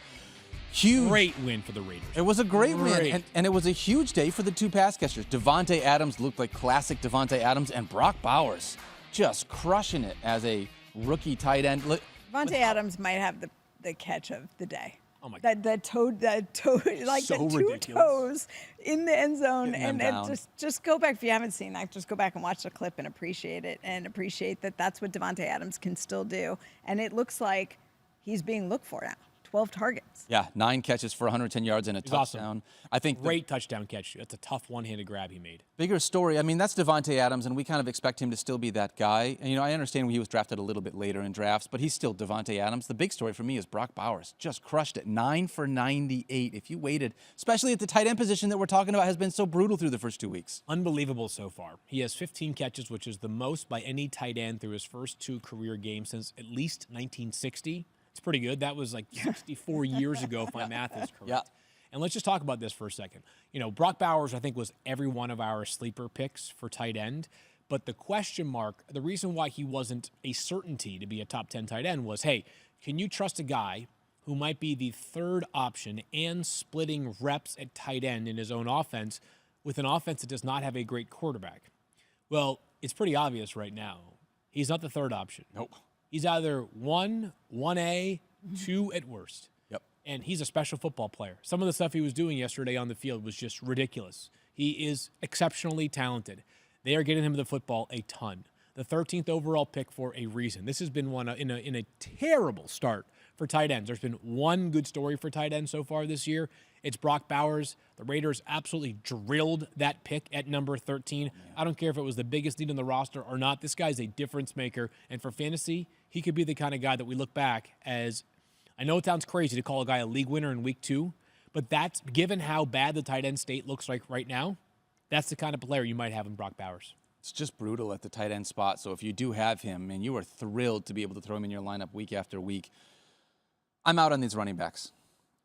Huge. Great win for the Raiders. It was a great win, and it was a huge day for the 2 pass catchers. Devontae Adams looked like classic Devontae Adams, and Brock Bowers just crushing it as a rookie tight end. Devontae Adams might have the catch of the day. Oh my God. That toe, like So the 2 ridiculous. toes in the end zone, Getting them and down. just go back if you haven't seen that. Just go back and watch the clip and appreciate it, and appreciate that that's what Devontae Adams can still do. And it looks like he's being looked for now. 12 targets. Yeah, 9 catches for 110 yards and a touchdown. Awesome. I think Great touchdown catch. That's a tough one-handed grab he made. bigger story. I mean, that's Devontae Adams, and we kind of expect him to still be that guy. And, I understand he was drafted a little bit later in drafts, but he's still Devontae Adams. The big story for me is Brock Bowers. Just crushed it. 9 for 98. If you waited, especially at the tight end position that we're talking about has been so brutal through the first 2 weeks. Unbelievable so far. He has 15 catches, which is the most by any tight end through his first 2 career games since at least 1960. It's pretty good. That was like 64 years ago, if my math is correct. Yeah. And let's just talk about this for a second. Brock Bowers, I think, was every one of our sleeper picks for tight end. But the question mark, the reason why he wasn't a certainty to be a top 10 tight end was, hey, can you trust a guy who might be the 3rd option and splitting reps at tight end in his own offense with an offense that does not have a great quarterback? Well, it's pretty obvious right now. He's not the third option. Nope. He's either 1A, 2 at worst. Yep. And he's a special football player. Some of the stuff he was doing yesterday on the field was just ridiculous. He is exceptionally talented. They are getting him the football a ton. The 13th overall pick for a reason. This has been one in a terrible start for tight ends. There's been one good story for tight ends so far this year. It's Brock Bowers. The Raiders absolutely drilled that pick at number 13. I don't care if it was the biggest need on the roster or not. This guy's a difference maker. And for fantasy, he could be the kind of guy that we look back as, I know it sounds crazy to call a guy a league winner in week 2, but that's, given how bad the tight end state looks like right now, that's the kind of player you might have in Brock Bowers. It's just brutal at the tight end spot. So if you do have him, and you are thrilled to be able to throw him in your lineup week after week, I'm out on these running backs.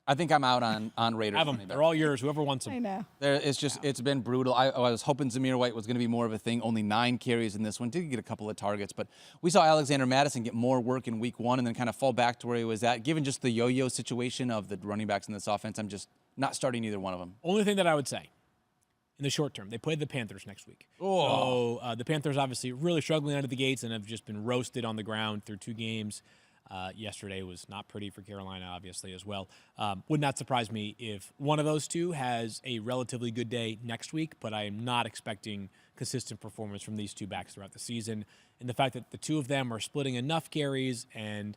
I think I'm out on Raiders. Have them. Running They're all yours. Whoever wants them. I know. It's been brutal. I was hoping Zamir White was going to be more of a thing. Only 9 carries in this one. Did get a couple of targets, but we saw Alexander Madison get more work in week 1 and then kind of fall back to where he was at. Given just the yo-yo situation of the running backs in this offense, I'm just not starting either one of them. Only thing that I would say, in the short term, they play the Panthers next week. So the Panthers obviously really struggling out of the gates and have just been roasted on the ground through 2 games. Yesterday was not pretty for Carolina, obviously, as well. Would not surprise me if one of those two has a relatively good day next week, but I am not expecting consistent performance from these two backs throughout the season. And the fact that the two of them are splitting enough carries, and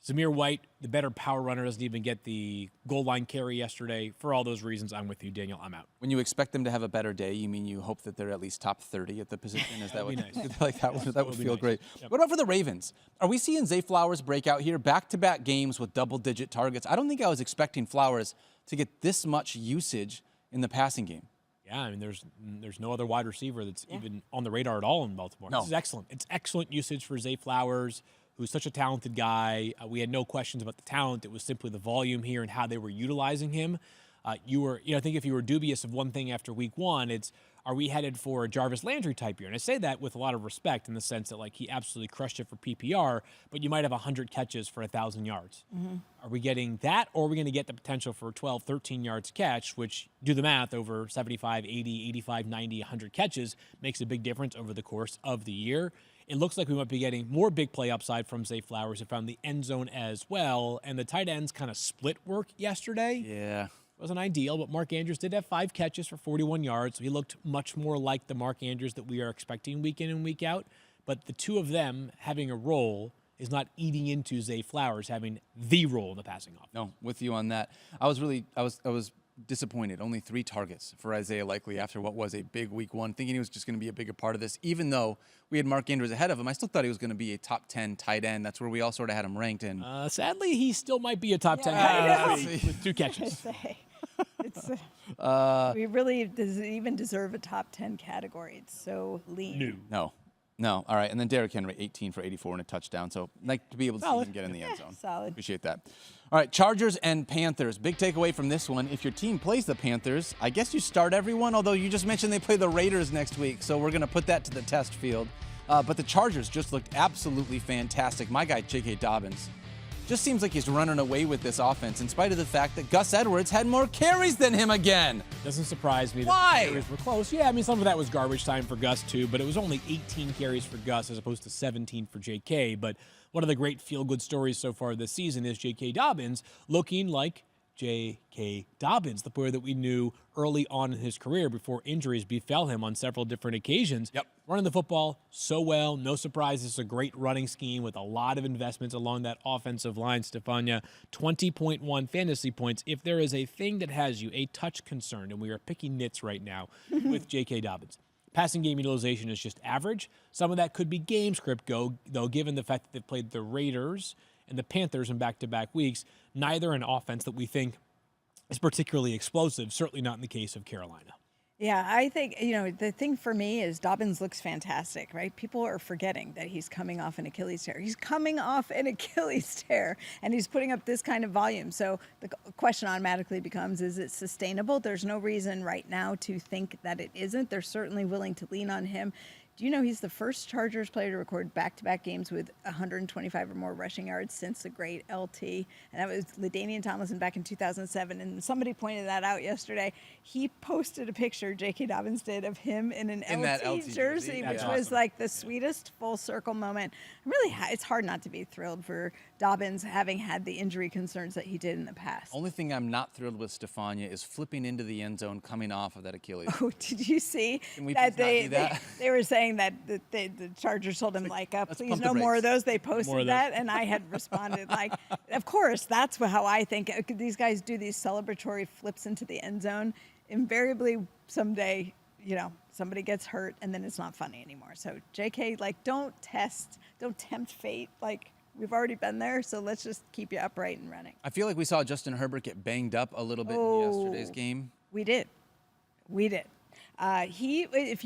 Zamir White, the better power runner, doesn't even get the goal line carry yesterday. For all those reasons, I'm with you, Daniel. I'm out. When you expect them to have a better day, you mean you hope that they're at least top 30 at the position? Is that would what? be nice. Like that would feel nice. great. Yep. What about for the Ravens? Are we seeing Zay Flowers break out here? Back-to-back games with double-digit targets. I don't think I was expecting Flowers to get this much usage in the passing game. Yeah, I mean, there's no other wide receiver that's even on the radar at all in Baltimore. No. This is excellent. It's excellent usage for Zay Flowers, who's such a talented guy. We had no questions about the talent. It was simply the volume here and how they were utilizing him. I think if you were dubious of one thing after week 1, it's, are we headed for a Jarvis Landry type year? And I say that with a lot of respect in the sense that, like, he absolutely crushed it for PPR, but you might have 100 catches for 1,000 yards. Mm-hmm. Are we getting that, or are we going to get the potential for 12, 13 yards catch, which, do the math, over 75, 80, 85, 90, 100 catches makes a big difference over the course of the year. It looks like we might be getting more big play upside from Zay Flowers and found the end zone as well. And the tight ends kind of split work yesterday. Yeah. Wasn't ideal, but Mark Andrews did have 5 catches for 41 yards. So he looked much more like the Mark Andrews that we are expecting week in and week out. But the two of them having a role is not eating into Zay Flowers having the role in the passing offense. No, with you on that. I was disappointed. Only 3 targets for Isaiah Likely after what was a big week 1, thinking he was just going to be a bigger part of this. Even though we had Mark Andrews ahead of him, I still thought he was going to be a top 10 tight end. That's where we all sort of had him ranked in. Sadly, he still might be a top 10 I know. with 2 catches. We really doesn't even deserve a top 10 category. It's so lean. No. All right. And then Derrick Henry, 18 for 84 and a touchdown. So like to be able to see him get in the end zone. Solid. Appreciate that. All right. Chargers and Panthers. Big takeaway from this one. If your team plays the Panthers, I guess you start everyone, although you just mentioned they play the Raiders next week. So we're going to put that to the test field. But the Chargers just looked absolutely fantastic. My guy, J.K. Dobbins, just seems like he's running away with this offense in spite of the fact that Gus Edwards had more carries than him again. Doesn't surprise me that Why? the carries were close. Yeah, I mean, some of that was garbage time for Gus, too, but it was only 18 carries for Gus as opposed to 17 for J.K. But one of the great feel-good stories so far this season is J.K. Dobbins looking like J.K. Dobbins, the player that we knew early on in his career before injuries befell him on several different occasions. Yep. Running the football so well, no surprise. It's a great running scheme with a lot of investments along that offensive line, Stephania. 20.1 fantasy points. If there is a thing that has you a touch concerned, and we are picking nits right now with J.K. Dobbins, passing game utilization is just average. Some of that could be game script though, given the fact that they've played the Raiders and the Panthers in back-to-back weeks, neither an offense that we think is particularly explosive, certainly not in the case of Carolina. Yeah, I think, the thing for me is Dobbins looks fantastic, right? People are forgetting that he's coming off an Achilles tear. He's coming off an Achilles tear, and he's putting up this kind of volume. So the question automatically becomes, is it sustainable? There's no reason right now to think that it isn't. They're certainly willing to lean on him. Do you know he's the first Chargers player to record back-to-back games with 125 or more rushing yards since the great LT? And that was LaDainian Tomlinson back in 2007. And somebody pointed that out yesterday. He posted a picture, J.K. Dobbins did, of him in an LT jersey, which was like the sweetest full circle moment. It's hard not to be thrilled for Dobbins having had the injury concerns that he did in the past. Only thing I'm not thrilled with, Stephania, is flipping into the end zone coming off of that Achilles. Oh, did you see Can we that please not do that? they were saying that the Chargers told him, please pump no the more of brakes. those. They posted that, and I had responded, of course, that's how I think. These guys do these celebratory flips into the end zone. Invariably, someday, somebody gets hurt, and then it's not funny anymore. So, JK, don't tempt fate. We've already been there, so let's just keep you upright and running. I feel like we saw Justin Herbert get banged up a little bit in yesterday's game. We did. If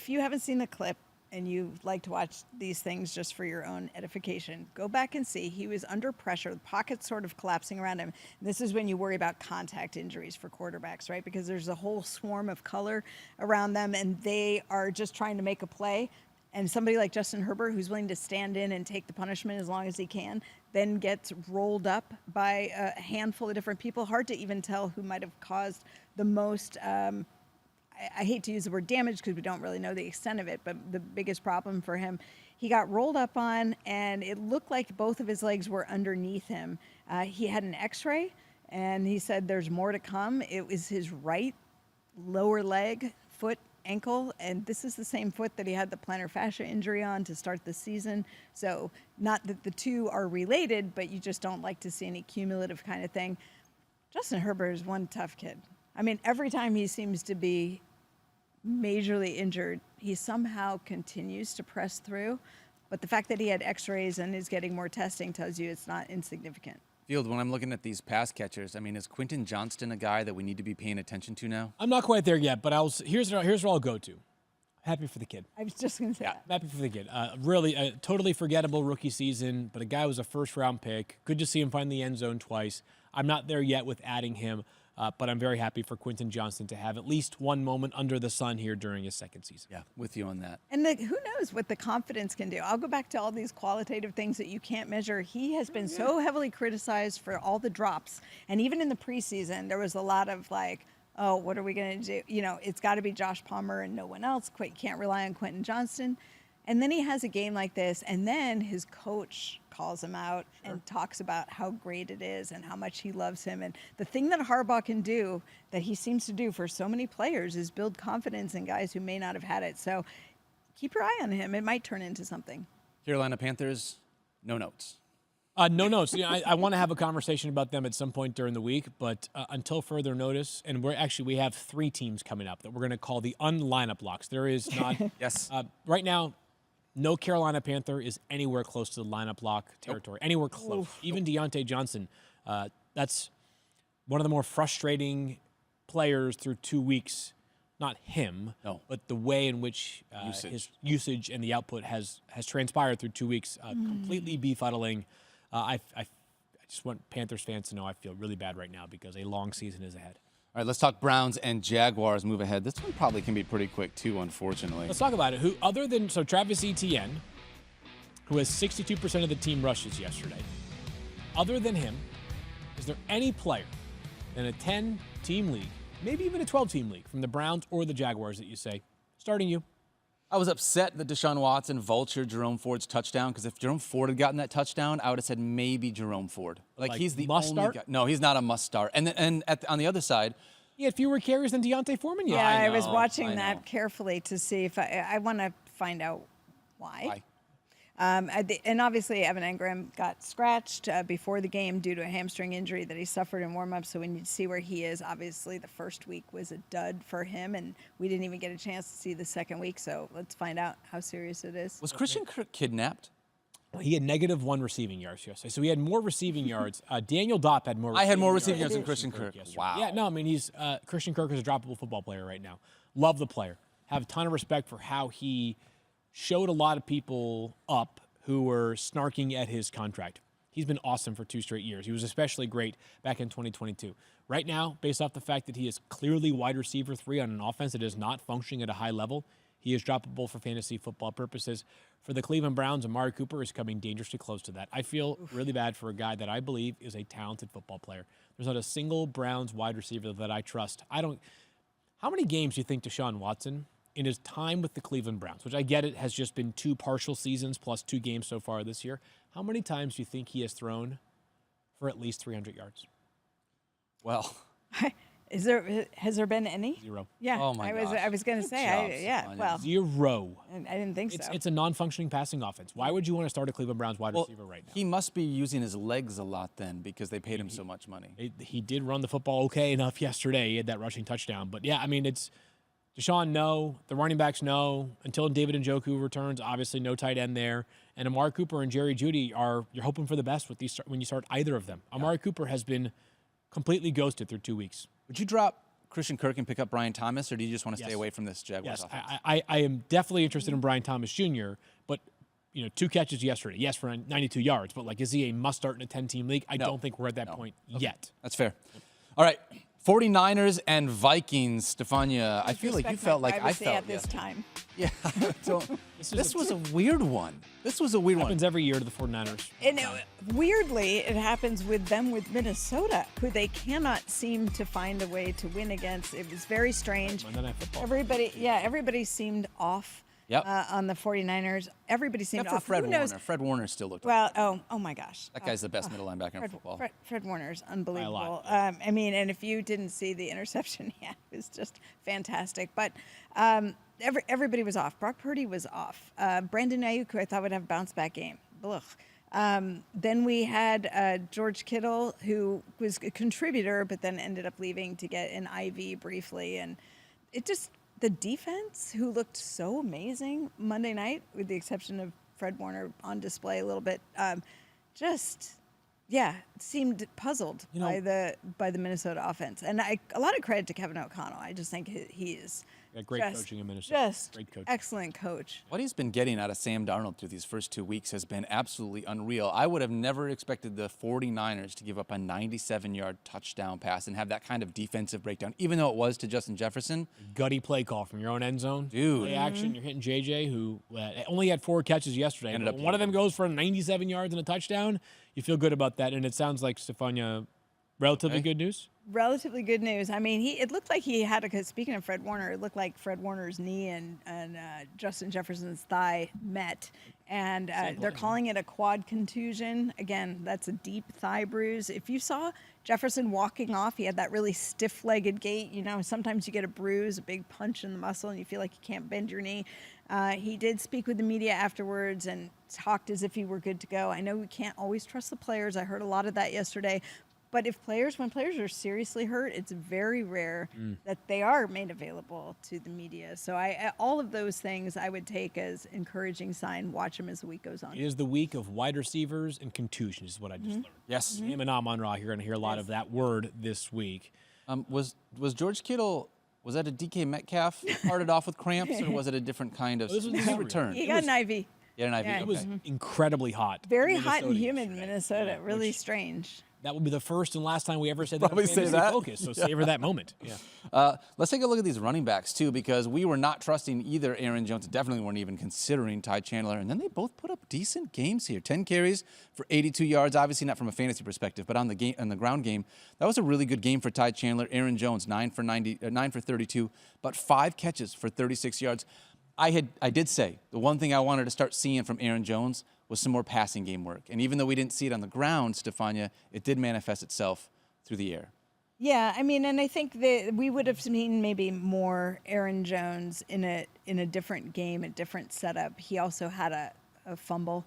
you haven't seen the clip and you like to watch these things just for your own edification, go back and see. He was under pressure, the pocket sort of collapsing around him. This is when you worry about contact injuries for quarterbacks, right? Because there's a whole swarm of color around them, and they are just trying to make a play. And somebody like Justin Herbert, who's willing to stand in and take the punishment as long as he can, then gets rolled up by a handful of different people. Hard to even tell who might have caused the most, I hate to use the word damage because we don't really know the extent of it, but the biggest problem for him, he got rolled up on, and it looked like both of his legs were underneath him. He had an x-ray, and he said there's more to come. It was his right lower leg, foot, ankle, and this is the same foot that he had the plantar fascia injury on to start the season. So not that the two are related, but you just don't like to see any cumulative kind of thing. Justin Herbert is one tough kid. I mean, every time he seems to be majorly injured, he somehow continues to press through. But the fact that he had x-rays and is getting more testing tells you it's not insignificant. Field, when I'm looking at these pass catchers, is Quentin Johnston a guy that we need to be paying attention to now? I'm not quite there yet, but here's what I'll go to. Happy for the kid. I was just going to say that. Happy for the kid. Really, a totally forgettable rookie season, but a guy was a first-round pick. Good to see him find the end zone twice. I'm not there yet with adding him, but I'm very happy for Quentin Johnston to have at least one moment under the sun here during his second season. Yeah, with you on that. And who knows what the confidence can do. I'll go back to all these qualitative things that you can't measure. He has been so heavily criticized for all the drops. And even in the preseason, there was a lot of oh, what are we going to do? It's got to be Josh Palmer and no one else. Can't rely on Quentin Johnston. And then he has a game like this, and then his coach calls him out and talks about how great it is and how much he loves him. And the thing that Harbaugh can do, that he seems to do for so many players, is build confidence in guys who may not have had it. So keep your eye on him. It might turn into something. Carolina Panthers, no notes. No notes. I want to have a conversation about them at some point during the week, but until further notice, and we have 3 teams coming up that we're going to call the unlineup locks. There is not. Yes. Right now, no Carolina Panther is anywhere close to the lineup lock territory. Anywhere close. Even Deontay Johnson. That's one of the more frustrating players through 2 weeks. Not him, but the way in which his usage and the output has transpired through 2 weeks. Completely befuddling. I just want Panthers fans to know I feel really bad right now because a long season is ahead. All right, let's talk Browns and Jaguars move ahead. This one probably can be pretty quick, too, unfortunately. Let's talk about it. So Travis Etienne, who has 62% of the team rushes yesterday, other than him, is there any player in a 10-team league, maybe even a 12-team league, from the Browns or the Jaguars that you say, starting you? I was upset that Deshaun Watson vultured Jerome Ford's touchdown, because if Jerome Ford had gotten that touchdown, I would have said maybe Jerome Ford. He's the must only start? guy. No, he's not a must start. And on the other side, He had fewer carries than Deontay Foreman. Yeah, I was watching I that know. carefully to see if I want to find out why. Why? And obviously, Evan Engram got scratched before the game due to a hamstring injury that he suffered in warm-up. So when you see where he is, obviously the first week was a dud for him, and we didn't even get a chance to see the second week. So let's find out how serious it is. Was Christian Kirk kidnapped? He had -1 receiving yards yesterday, so he had more receiving yards. Daniel Dopp had more. I had more receiving yards yards than Christian Kirk. yesterday. Wow. Yeah, no, I mean he's Christian Kirk is a droppable football player right now. Love the player. Have a ton of respect for how he showed a lot of people up who were snarking at his contract. He's been awesome for 2 straight years. He was especially great back in 2022. Right now, based off the fact that he is clearly wide receiver 3 on an offense that is not functioning at a high level, he is droppable for fantasy football purposes. For the Cleveland Browns, Amari Cooper is coming dangerously close to that. I feel really bad for a guy that I believe is a talented football player. There's not a single Browns wide receiver that I trust. How many games do you think Deshaun Watson, in his time with the Cleveland Browns, which I get it has just been 2 partial seasons plus 2 games so far this year, how many times do you think he has thrown for at least 300 yards? Well, Has there been any? 0. Yeah. Oh my gosh. I was going to Good say, job, yeah. Stephania. Well, 0. I didn't think so. It's a non-functioning passing offense. Why would you want to start a Cleveland Browns wide receiver right now? He must be using his legs a lot then because they paid him so much money. He did run the football okay enough yesterday. He had that rushing touchdown. But, yeah, I mean, it's Deshaun, no. The running backs, no. Until David Njoku returns, obviously no tight end there. And Amari Cooper and Jerry Jeudy you're hoping for the best with these when you start either of them. Amari Cooper has been completely ghosted through 2 weeks. Would you drop Christian Kirk and pick up Brian Thomas, or do you just want to stay Yes. away from this Jaguars Yes, offense? I am definitely interested in Brian Thomas Jr., but 2 catches yesterday. Yes, for 92 yards, but is he a must-start in a 10-team league? I don't think we're at that point yet. That's fair. All right, 49ers and Vikings, Stephania. I feel like you felt like I felt at this time. Yeah, this was a weird one. This was a weird one. Happens every year to the 49ers. And weirdly, it happens with them with Minnesota, who they cannot seem to find a way to win against. It was very strange. Monday Night Football. Everybody seemed off on the 49ers. Everybody seemed Except off. for Fred Who knows? Warner. Fred Warner still looked Well, oh my gosh. That guy's the best middle linebacker in football. Fred Warner's unbelievable. lot. And if you didn't see the interception, it was just fantastic. But everybody was off. Brock Purdy was off. Brandon Ayuk, who I thought would have a bounce-back game. Ugh. Then we had George Kittle, who was a contributor, but then ended up leaving to get an IV briefly. And it just, the defense, who looked so amazing Monday night, with the exception of Fred Warner on display a little bit, seemed puzzled by the Minnesota offense. And a lot of credit to Kevin O'Connell. I just think he is Great coaching in Minnesota. Just Great coach. excellent coach. What he's been getting out of Sam Darnold through these first 2 weeks has been absolutely unreal. I would have never expected the 49ers to give up a 97-yard touchdown pass and have that kind of defensive breakdown, even though it was to Justin Jefferson. Gutty play call from your own end zone. Dude. Play action. You're hitting JJ, who only had 4 catches yesterday. Ended up One of them goes for 97 yards and a touchdown. You feel good about that, and it sounds like, Stephania, relatively good news? Relatively good news. I mean, it looked like he had speaking of Fred Warner, it looked like Fred Warner's knee and Justin Jefferson's thigh met. And they're calling it a quad contusion. Again, that's a deep thigh bruise. If you saw Jefferson walking off, he had that really stiff-legged gait. Sometimes you get a bruise, a big punch in the muscle, and you feel like you can't bend your knee. He did speak with the media afterwards and talked as if he were good to go. I know we can't always trust the players. I heard a lot of that yesterday. But when players are seriously hurt, it's very rare that they are made available to the media. So all of those things I would take as encouraging sign. Watch them as the week goes on. It is the week of wide receivers and contusions, is what I just learned. Yes. Amon-ra, you're going to hear a lot of that word this week. Was George Kittle, was that a DK Metcalf started off with cramps, or was it a different kind of return? He got an IV. Yeah, an IV. Yeah. It was incredibly hot. Very in hot and Minnesota humid in yesterday. Minnesota. Yeah, Really which- strange. That will be the first and last time we ever said that. Probably on say Fantasy that. Focus, so savor that moment. Yeah. Let's take a look at these running backs, too, because we were not trusting either Aaron Jones. Definitely weren't even considering Ty Chandler. And then they both put up decent games here. 10 carries for 82 yards. Obviously not from a fantasy perspective, but on the ground game, that was a really good game for Ty Chandler. Aaron Jones, 9 for 32, but 5 catches for 36 yards. I did say the one thing I wanted to start seeing from Aaron Jones was some more passing game work. And even though we didn't see it on the ground, Stephania, it did manifest itself through the air. Yeah, I mean, and I think that we would have seen maybe more Aaron Jones in a different game, a different setup. He also had a fumble,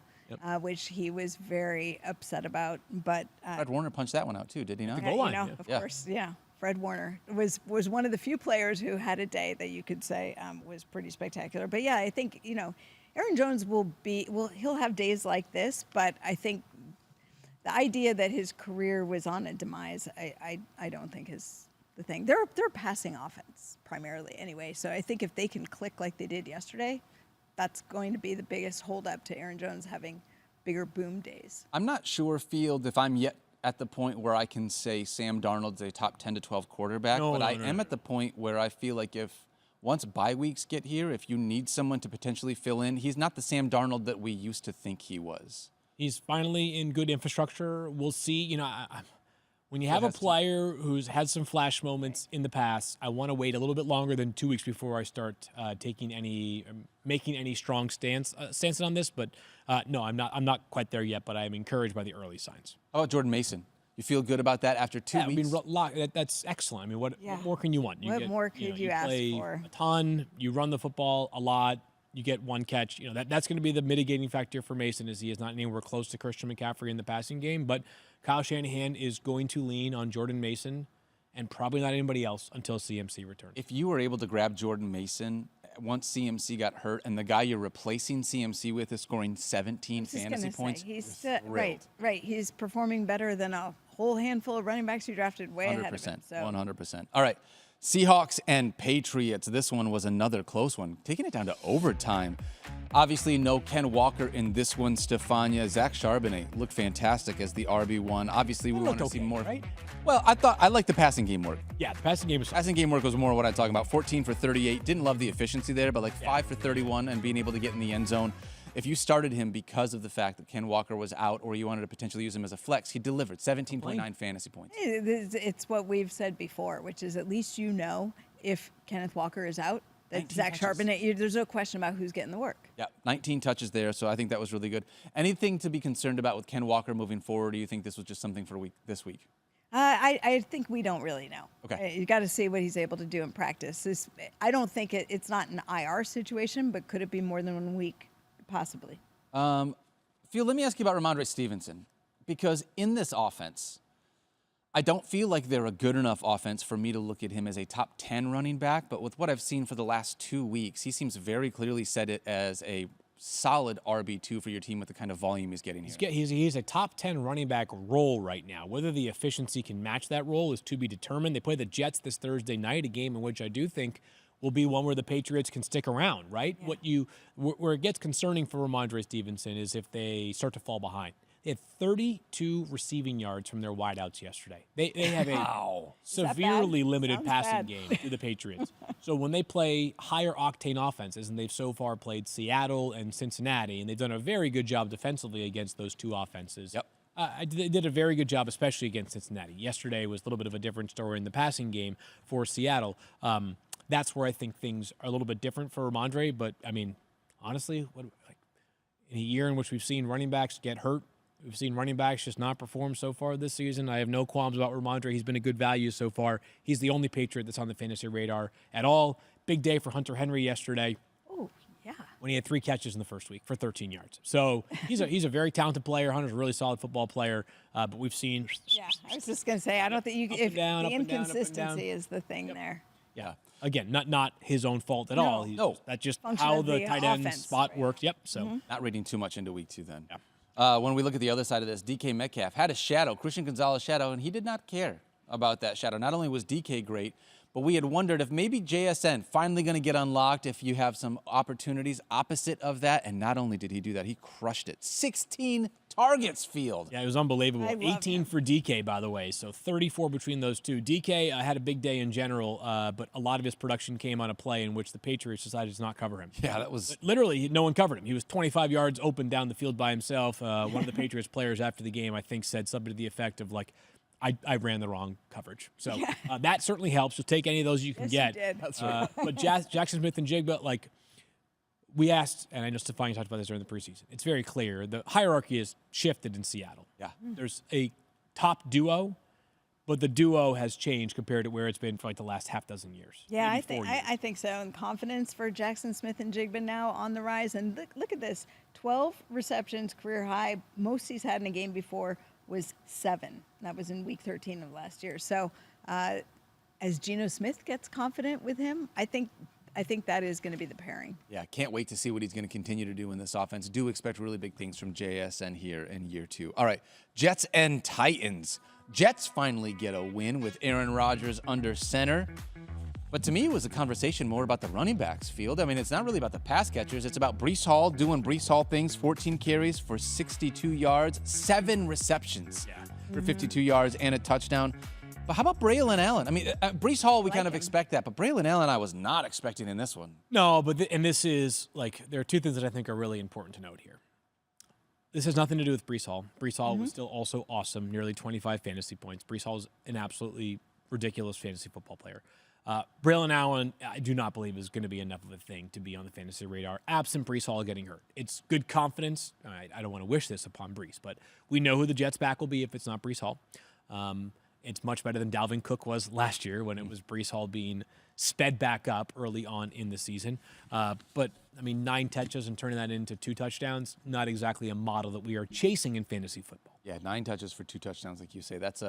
which he was very upset about. But Fred Warner punched that one out, too, did he not? goal line, of course, yeah. Fred Warner was one of the few players who had a day that you could say was pretty spectacular. But yeah, I think Aaron Jones he'll have days like this, but I think the idea that his career was on a demise, I don't think is the thing. They're a passing offense primarily anyway, so I think if they can click like they did yesterday, that's going to be the biggest holdup to Aaron Jones having bigger boom days. I'm not sure, Field, if I'm yet at the point where I can say Sam Darnold's a top 10 to 12 quarterback, but I am at the point where I feel like if once bye weeks get here, if you need someone to potentially fill in, he's not the Sam Darnold that we used to think he was. He's finally in good infrastructure. We'll see. You know, when you have a player who's had some flash moments in the past, I want to wait a little bit longer than 2 weeks before I start making any strong stances on this. But no, I'm not quite there yet. But I'm encouraged by the early signs. How about Jordan Mason? You feel good about that after 2 weeks? I mean, that's excellent. I mean, what more can you want? What more could you ask play for? A ton. You run the football a lot. You get one catch. You know, that's going to be the mitigating factor for Mason, is he is not anywhere close to Christian McCaffrey in the passing game. But Kyle Shanahan is going to lean on Jordan Mason and probably not anybody else until CMC returns. If you were able to grab Jordan Mason once CMC got hurt and the guy you're replacing CMC with is scoring 17 fantasy points, he's right. He's performing better than a whole handful of running backs you drafted way ahead of him. So. 100%. All right. Seahawks and Patriots. This one was another close one, taking it down to overtime. Obviously, no Ken Walker in this one, Stephania. Zach Charbonnet looked fantastic as the RB1. Obviously, we want to see more. Right? Well, I liked the passing game work. Yeah, the passing game work was more what I'm talking about. 14 for 38. Didn't love the efficiency there, but 5 for 31 and being able to get in the end zone. If you started him because of the fact that Ken Walker was out or you wanted to potentially use him as a flex, he delivered 17.9 fantasy points. It's what we've said before, which is at least you know if Kenneth Walker is out, that Zach Charbonnet, there's no question about who's getting the work. Yeah, 19 touches there, so I think that was really good. Anything to be concerned about with Ken Walker moving forward? Do you think this was just something for this week? I think we don't really know. Okay. You got to see what he's able to do in practice. I don't think it's not an IR situation, but could it be more than 1 week? Possibly. Phil, let me ask you about Ramondre Stevenson, because in this offense, I don't feel like they're a good enough offense for me to look at him as a top 10 running back, but with what I've seen for the last 2 weeks, he seems very clearly set it as a solid RB2 for your team with the kind of volume he's getting here. He's a top 10 running back role right now. Whether the efficiency can match that role is to be determined. They play the Jets this Thursday night, a game in which I do think will be one where the Patriots can stick around, right? Yeah. Where it gets concerning for Ramondre Stevenson is if they start to fall behind. They had 32 receiving yards from their wideouts yesterday. They have a severely limited passing game to the Patriots. So when they play higher octane offenses, and they've so far played Seattle and Cincinnati, and they've done a very good job defensively against those two offenses. Yep. They did a very good job, especially against Cincinnati. Yesterday was a little bit of a different story in the passing game for Seattle. That's where I think things are a little bit different for Ramondre. But, I mean, honestly, in a year in which we've seen running backs get hurt, we've seen running backs just not perform so far this season, I have no qualms about Ramondre. He's been a good value so far. He's the only Patriot that's on the fantasy radar at all. Big day for Hunter Henry yesterday. Oh, yeah. When he had 3 catches in the first week for 13 yards. So he's a very talented player. Hunter's a really solid football player. But we've seen. Yeah, I was just going to say, I don't think the inconsistency is the thing there. Yeah. Again, not his own fault at all. That's just how the tight end spot works. Yep. So not reading too much into week 2 then. Yeah. When we look at the other side of this, DK Metcalf had a shadow, Christian Gonzalez shadow, and he did not care about that shadow. Not only was DK great, but we had wondered if maybe JSN finally going to get unlocked if you have some opportunities opposite of that. And not only did he do that, he crushed it. 16 targets, Field. Yeah, it was unbelievable. 18 for DK, by the way, so 34 between those two. DK had a big day in general, but a lot of his production came on a play in which the Patriots decided to not cover him. Yeah, that was... Literally, no one covered him. He was 25 yards open down the field by himself. One of the Patriots players after the game, I think, said something to the effect of, I ran the wrong coverage. So that certainly helps. So take any of those you can get. You did. That's right. But Jackson Smith and Jigba, we asked, and I know Stephania talked about this during the preseason, it's very clear. The hierarchy is shifted in Seattle. Yeah. There's a top duo, but the duo has changed compared to where it's been for the last half dozen years. Yeah, I think so. And confidence for Jackson Smith and Jigba now on the rise. And look at this, 12 receptions, career high. Most he's had in a game before was 7. That was in week 13 of last year. So as Geno Smith gets confident with him, I think that is going to be the pairing. Yeah, can't wait to see what he's going to continue to do in this offense. Do expect really big things from JSN here in year 2. All right, Jets and Titans. Jets finally get a win with Aaron Rodgers under center. But to me, it was a conversation more about the running backs, Field. I mean, it's not really about the pass catchers. It's about Breece Hall doing Breece Hall things, 14 carries for 62 yards, 7 receptions for 52 yards and a touchdown. But how about Braylon Allen? I mean, Breece Hall, we Like kind of him. expect that, but Braylon Allen, I was not expecting in this one. No, but and this is like there are two things that I think are really important to note here. This has nothing to do with Breece Hall. Breece Hall was still also awesome, nearly 25 fantasy points. Breece Hall is an absolutely ridiculous fantasy football player. Braylon Allen, I do not believe is going to be enough of a thing to be on the fantasy radar, absent Breece Hall getting hurt. It's good confidence. I don't want to wish this upon Breece, but we know who the Jets' back will be if it's not Breece Hall. It's much better than Dalvin Cook was last year when it was Breece Hall being sped back up early on in the season. But, I mean, 9 touches and turning that into 2 touchdowns, not exactly a model that we are chasing in fantasy football. Yeah, 9 touches for 2 touchdowns, like you say. That's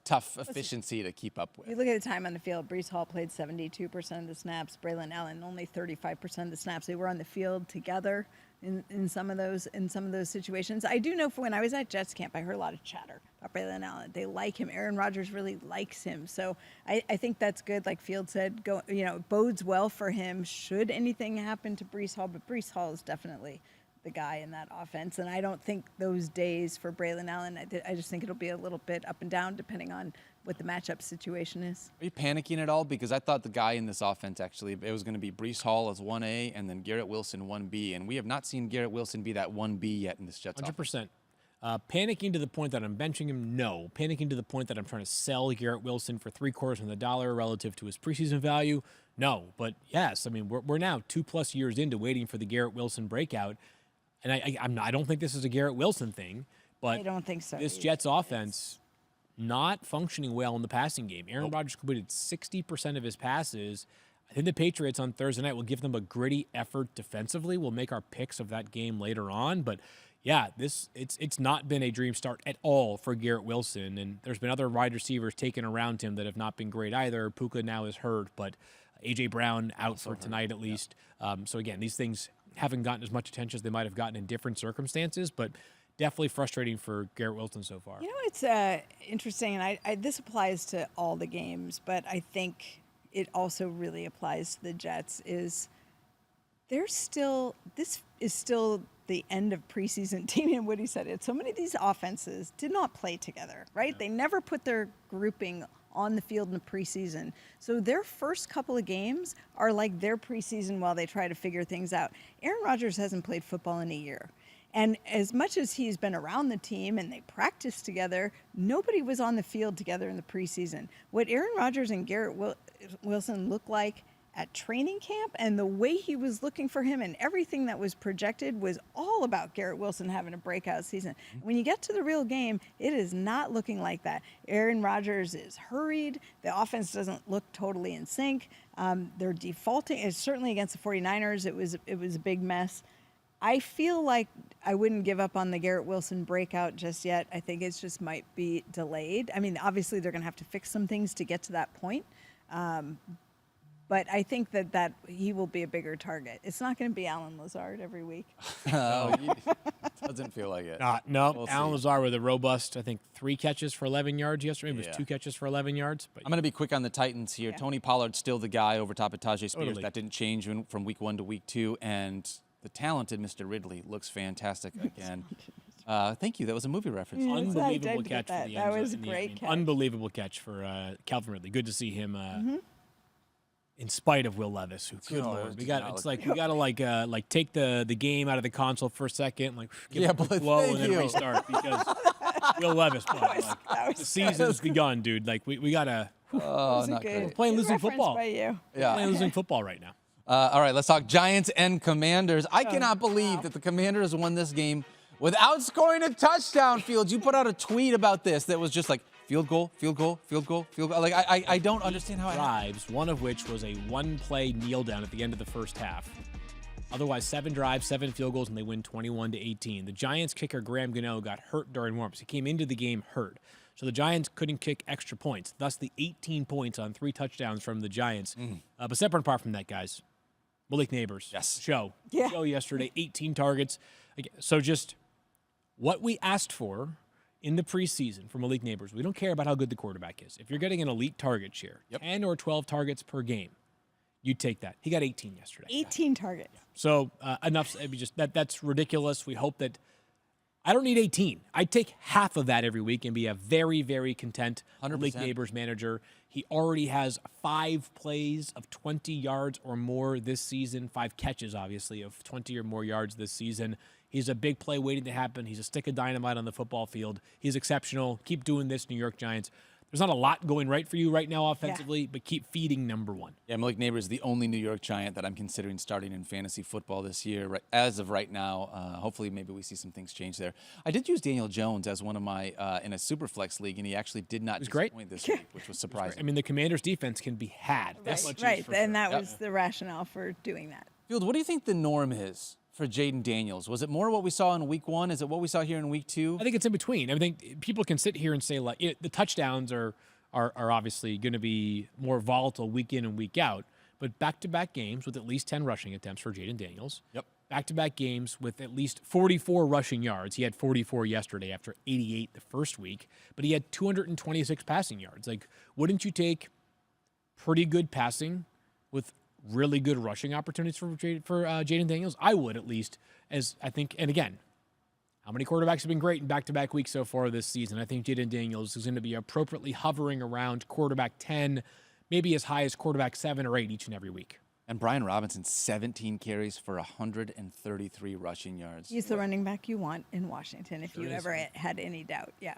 tough efficiency to keep up with. You look at the time on the field, Breece Hall played 72% of the snaps, Braylon Allen only 35% of the snaps. They were on the field together in some of those situations. I do know for when I was at Jets camp, I heard a lot of chatter about Braylon Allen. They like him. Aaron Rodgers really likes him. So I think that's good. Like Field said, bodes well for him should anything happen to Breece Hall. But Breece Hall is definitely the guy in that offense. And I don't think those days for Braylon Allen, I just think it'll be a little bit up and down depending on what the matchup situation is. Are you panicking at all? Because I thought the guy in this offense, actually, it was going to be Breece Hall as 1A and then Garrett Wilson 1B. And we have not seen Garrett Wilson be that 1B yet in this Jets offense. 100%. Panicking to the point that I'm benching him? No. Panicking to the point that I'm trying to sell Garrett Wilson for $0.75 relative to his preseason value? No. But yes, I mean, we're now 2+ years into waiting for the Garrett Wilson breakout. And I don't think this is a Garrett Wilson thing, but I don't think so this either. Jets offense not functioning well in the passing game. Aaron Rodgers completed 60% of his passes. I think the Patriots on Thursday night will give them a gritty effort defensively. We'll make our picks of that game later on, but yeah, it's not been a dream start at all for Garrett Wilson, and there's been other wide receivers taken around him that have not been great either. Puka now is hurt, but A.J. Brown out for tonight at least. So again, these things haven't gotten as much attention as they might have gotten in different circumstances, but definitely frustrating for Garrett Wilson so far. You know, it's interesting, and this applies to all the games, but I think it also really applies to the Jets, this is still the end of preseason. Damian Woody said it. So many of these offenses did not play together, right? They never put their grouping on the field in the preseason. So their first couple of games are like their preseason while they try to figure things out. Aaron Rodgers hasn't played football in a year. And as much as he's been around the team and they practiced together, nobody was on the field together in the preseason. What Aaron Rodgers and Garrett Wilson look like at training camp and the way he was looking for him and everything that was projected was all about Garrett Wilson having a breakout season. When you get to the real game, it is not looking like that. Aaron Rodgers is hurried. The offense doesn't look totally in sync. They're defaulting. It's certainly against the 49ers. It was a big mess. I feel like I wouldn't give up on the Garrett Wilson breakout just yet. I think it just might be delayed. I mean, obviously they're going to have to fix some things to get to that point. But I think that he will be a bigger target. It's not going to be Alan Lazard every week. Doesn't feel like it. No, We'll Alan see. Lazard with a robust, I think, 3 catches for 11 yards yesterday. It was Yeah. 2 catches for 11 yards. But I'm going to be quick on the Titans here. Yeah. Tony Pollard's still the guy over top of Tajay Spears. Totally. That didn't change from week 1 to week 2. And the talented Mr. Ridley looks fantastic again. Thank you. That was a movie reference. Yeah. unbelievable I did catch get for the that. end That was a zone. great catch. Unbelievable catch for Calvin Ridley. Good to see him. In spite of Will Levis, who good God, lord, did we got not it's look- like we gotta take the game out of the console for a second, like give Yeah, it a quick but blow thank and then you. restart because Will Levis, bro, like, the season's begun, dude. Like we gotta Oh, not Good- great. playing good losing reference football. by you. Yeah. playing losing football right now. All right, let's talk Giants and Commanders. I cannot believe that the Commanders won this game without scoring a touchdown. Fields, you put out a tweet about this that was just like field goal, field goal, field goal, field goal. Like I don't understand how it happened. Drives, one of which was a 1-play kneel down at the end of the first half. Otherwise, 7 drives, 7 field goals, and they win 21-18. The Giants kicker Graham Gano got hurt during warm-ups. He came into the game hurt. So the Giants couldn't kick extra points, thus the 18 points on 3 touchdowns from the Giants. But separate and apart from that, guys, Malik Neighbors. Yes. Show yesterday, 18 targets. So just what we asked for in the preseason for Malik Neighbors, we don't care about how good the quarterback is. If you're getting an elite target share, 10 or 12 targets per game, you take that. He got 18 yesterday. 18 targets. So enough. I mean, just that's ridiculous. We hope that I don't need 18. I'd take half of that every week and be a very, very content 100%. Malik Neighbors manager. He already has 5 plays of 20 yards or more this season, 5 catches, obviously, of 20 or more yards this season. He's a big play waiting to happen. He's a stick of dynamite on the football field. He's exceptional. Keep doing this, New York Giants. There's not a lot going right for you right now offensively, but keep feeding number 1. Yeah, Malik Neighbors is the only New York Giant that I'm considering starting in fantasy football this year. Right, as of right now, hopefully maybe we see some things change there. I did use Daniel Jones as one of my in a super flex league, and he actually did not disappoint this week, which was surprising. I mean, the Commanders' defense can be had. Right, and that was the rationale for doing that. Field, what do you think the norm is for Jaden Daniels? Was it more what we saw in week 1? Is it what we saw here in week 2? I think it's in between. I think people can sit here and say, like, the touchdowns are obviously going to be more volatile week in and week out, but back-to-back games with at least 10 rushing attempts for Jaden Daniels. Yep. Back-to-back games with at least 44 rushing yards. He had 44 yesterday after 88 the first week, but he had 226 passing yards. Like, wouldn't you take pretty good passing with really good rushing opportunities for Jaden Daniels? I would, at least, as I think, and again, how many quarterbacks have been great in back-to-back weeks so far this season? I think Jaden Daniels is going to be appropriately hovering around quarterback 10, maybe as high as quarterback 7 or 8 each and every week. And Brian Robinson, 17 carries for 133 rushing yards. He's the running back you want in Washington, if you ever had any doubt. Yeah.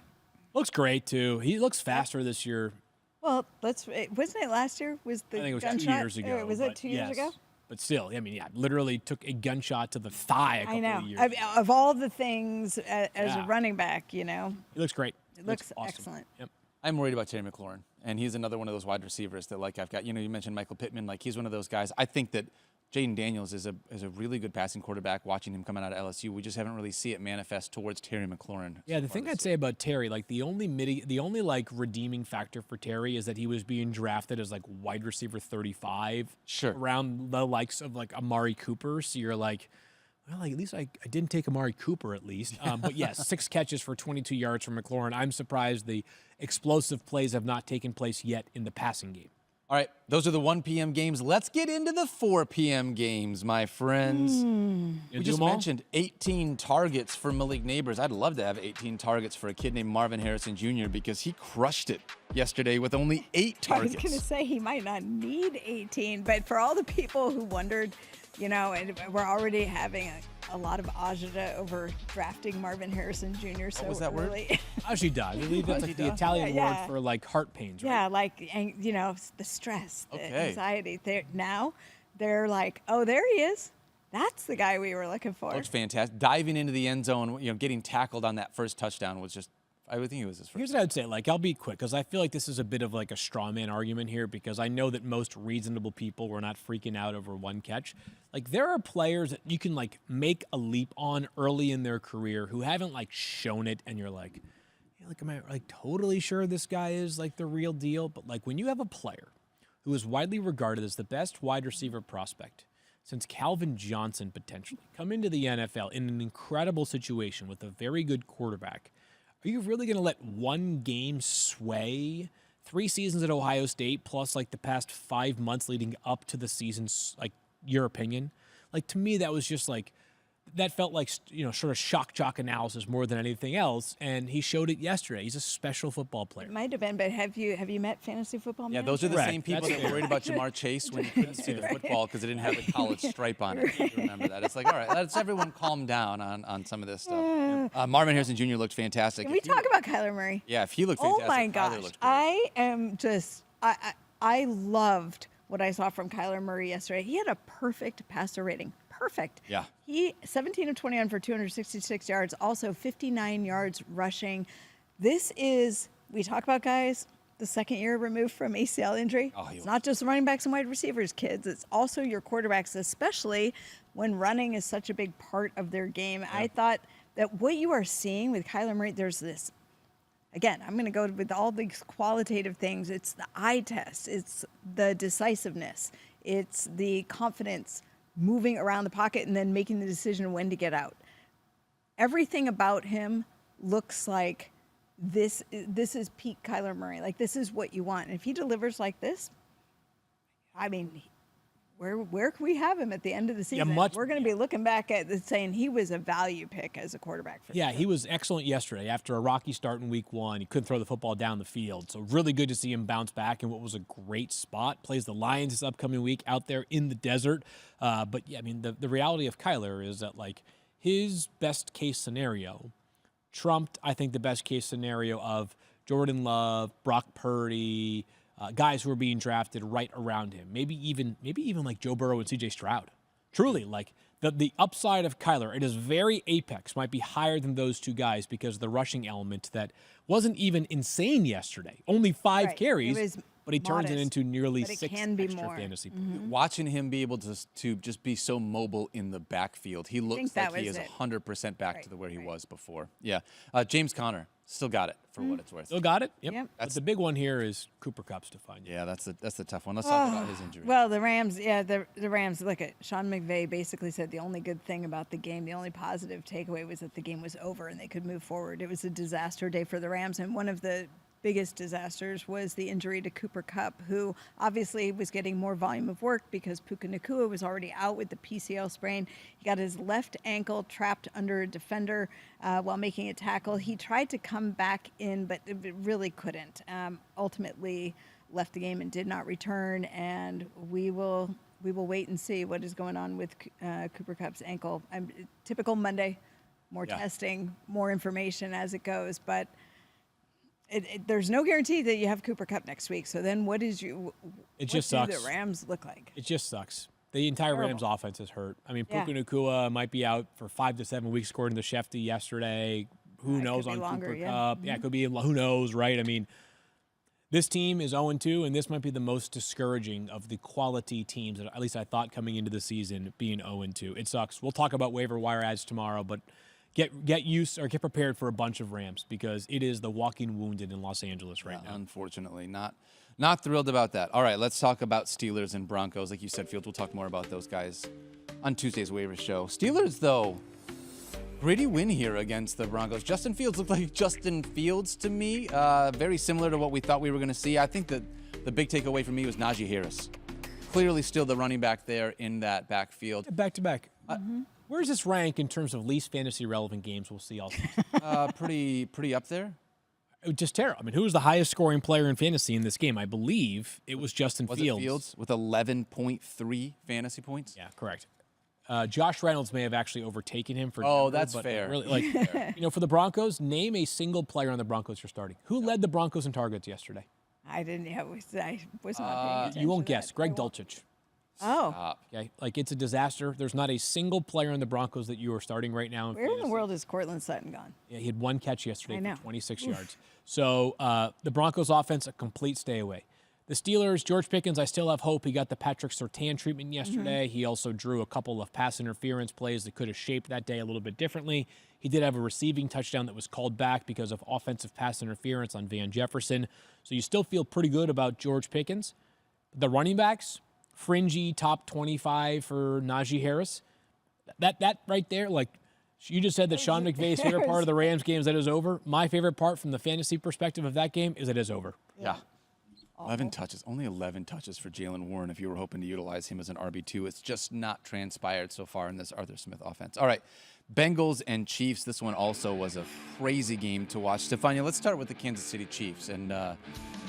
Looks great, too. He looks faster this year. Well, wasn't it last year? Was the I think it was gunshot? 2 years ago. Was it 2 years ago? But still, I mean, literally took a gunshot to the thigh a couple of years ago. Of all the things as a running back, He looks great. It looks awesome. excellent. Yep. I'm worried about Terry McLaurin, and he's another one of those wide receivers that, like, I've got, you mentioned Michael Pittman, like, he's one of those guys. I think that Jaden Daniels is a really good passing quarterback. Watching him coming out of LSU, we just haven't really see it manifest towards Terry McLaurin. Yeah, the thing I'd say about Terry, like the only like redeeming factor for Terry is that he was being drafted as like wide receiver 35, around the likes of like Amari Cooper. So you're like, well, like, at least I didn't take Amari Cooper at least. But yes, 6 catches for 22 yards from McLaurin. I'm surprised the explosive plays have not taken place yet in the passing game. All right, those are the 1 p.m. games. Let's get into the 4 p.m. games, my friends. We just mentioned 18 targets for Malik Neighbors. I'd love to have 18 targets for a kid named Marvin Harrison Jr. because he crushed it yesterday with only 8 targets. I was going to say he might not need 18, but for all the people who wondered, and we're already having a lot of agita over drafting Marvin Harrison Jr. so what was that early. word? Agita. I believe that's like the Italian word for like heart pains, right? Yeah, like, the stress, the anxiety. They're like, oh, there he is. That's the guy we were looking for. Looks fantastic. Diving into the end zone, getting tackled on that first touchdown was just, I would think it was his first. Here's what I'd say. Like, I'll be quick because I feel like this is a bit of like a straw man argument here because I know that most reasonable people were not freaking out over 1 catch. Like, there are players that you can like make a leap on early in their career who haven't like shown it, and you're like, am I like totally sure this guy is like the real deal? But like when you have a player who is widely regarded as the best wide receiver prospect since Calvin Johnson potentially come into the NFL in an incredible situation with a very good quarterback. Are you really going to let 1 game sway 3 seasons at Ohio State plus like the past 5 months leading up to the season's, like, your opinion? Like, to me, that was just like, that felt like, sort of shock jock analysis more than anything else. And he showed it yesterday. He's a special football player. It might have been, but have you met fantasy football Yeah, managers? those are the Correct. same people that were worried about Jamar Chase when you couldn't see the football because it didn't have a college stripe on it. You remember that? It's like, all right, let's everyone calm down on some of this stuff. Marvin Harrison Jr. looked fantastic. Can we talk about Kyler Murray? Yeah, if he looked fantastic, Oh my Kyler gosh, looked great. I loved what I saw from Kyler Murray yesterday. He had a perfect passer rating. Perfect. Yeah. He 17 of 21 for 266 yards, also 59 yards rushing. This is, we talk about guys, the second year removed from ACL injury. It's not just running backs and wide receivers, kids. It's also your quarterbacks, especially when running is such a big part of their game. Yeah. I thought that what you are seeing with Kyler Murray, there's this, again, I'm going to go with all these qualitative things. It's the eye test. It's the decisiveness. It's the confidence, moving around the pocket and then making the decision when to get out. Everything about him looks like this is peak Kyler Murray. Like, this is what you want. And if he delivers like this, I mean, where can we have him at the end of the season? We're going to be looking back at this saying he was a value pick as a quarterback. For he was excellent yesterday after a rocky start in week 1. He couldn't throw the football down the field. So really good to see him bounce back in what was a great spot. Plays the Lions this upcoming week out there in the desert. But yeah, I mean, the reality of Kyler is that like his best case scenario trumped, I think, the best case scenario of Jordan Love, Brock Purdy, guys who are being drafted right around him. Maybe even like Joe Burrow and C.J. Stroud. Truly, like the upside of Kyler, it is very apex, might be higher than those two guys because of the rushing element that wasn't even insane yesterday. Only 5 carries, but he turns it into nearly 6 extra fantasy points. Watching him be able to just be so mobile in the backfield, he looks like he is 100% back to where he was before. Yeah. James Conner still got it for what it's worth. Still got it? Yep. That's the big one here is Cooper Kupp's to find you. Yeah, that's the tough one. Let's talk about his injury. Well, the Rams, the Rams, look at Sean McVay basically said the only good thing about the game, the only positive takeaway was that the game was over and they could move forward. It was a disaster day for the Rams, and one of the biggest disasters was the injury to Cooper Kupp, who obviously was getting more volume of work because Puka Nacua was already out with the PCL sprain. He got his left ankle trapped under a defender while making a tackle. He tried to come back in, but really couldn't. Ultimately left the game and did not return, and we will wait and see what is going on with Cooper Kupp's ankle. Typical Monday, more testing, more information as it goes, but there's no guarantee that you have Cooper Kupp next week. So then what sucks. Do the Rams look like? It just sucks. The entire Rams offense is hurt. I mean, Puka Nacua might be out for 5 to 7 weeks, according to Shefty yesterday. Who knows on Cooper Kupp? Yeah, it could be. Who knows, right? I mean, this team is 0-2, and this might be the most discouraging of the quality teams, that at least I thought coming into the season, being 0-2. It sucks. We'll talk about waiver wire ads tomorrow, but get used or get prepared for a bunch of Rams because it is the walking wounded in Los Angeles right now. Unfortunately, not thrilled about that. All right, let's talk about Steelers and Broncos. Like you said, Fields, we'll talk more about those guys on Tuesday's waiver show. Steelers, though, gritty win here against the Broncos. Justin Fields looked like Justin Fields to me. Very similar to what we thought we were going to see. I think that the big takeaway for me was Najee Harris. Clearly still the running back there in that backfield. Back-to-back. Where does this rank in terms of least fantasy relevant games we'll see all season? Pretty up there. Just terrible. I mean, who was the highest scoring player in fantasy in this game? I believe it was Justin Fields. Was it Fields with 11.3 fantasy points? Yeah, correct. Josh Reynolds may have actually overtaken him for. Oh, that's fair. Really, for the Broncos, name a single player on the Broncos you're starting. Who led the Broncos in targets yesterday? I didn't. I was not paying attention. You won't guess. Greg Dulcich. Oh. Okay. Like, it's a disaster. There's not a single player on the Broncos that you are starting right now. Where in the world is Cortland Sutton gone? Yeah, he had 1 catch yesterday for 26 yards. So the Broncos offense, a complete stay away. The Steelers, George Pickens, I still have hope. He got the Patrick Surtain treatment yesterday. He also drew a couple of pass interference plays that could have shaped that day a little bit differently. He did have a receiving touchdown that was called back because of offensive pass interference on Van Jefferson. So you still feel pretty good about George Pickens. The running backs, fringy top 25 for Najee Harris. That right there, like you just said that Sean McVay's favorite part of the Rams game is that it is over. My favorite part from the fantasy perspective of that game is that it is over. Yeah. 11 touches, only 11 touches for Jalen Warren if you were hoping to utilize him as an RB2. It's just not transpired so far in this Arthur Smith offense. All right, Bengals and Chiefs. This one also was a crazy game to watch. Stephania, let's start with the Kansas City Chiefs. And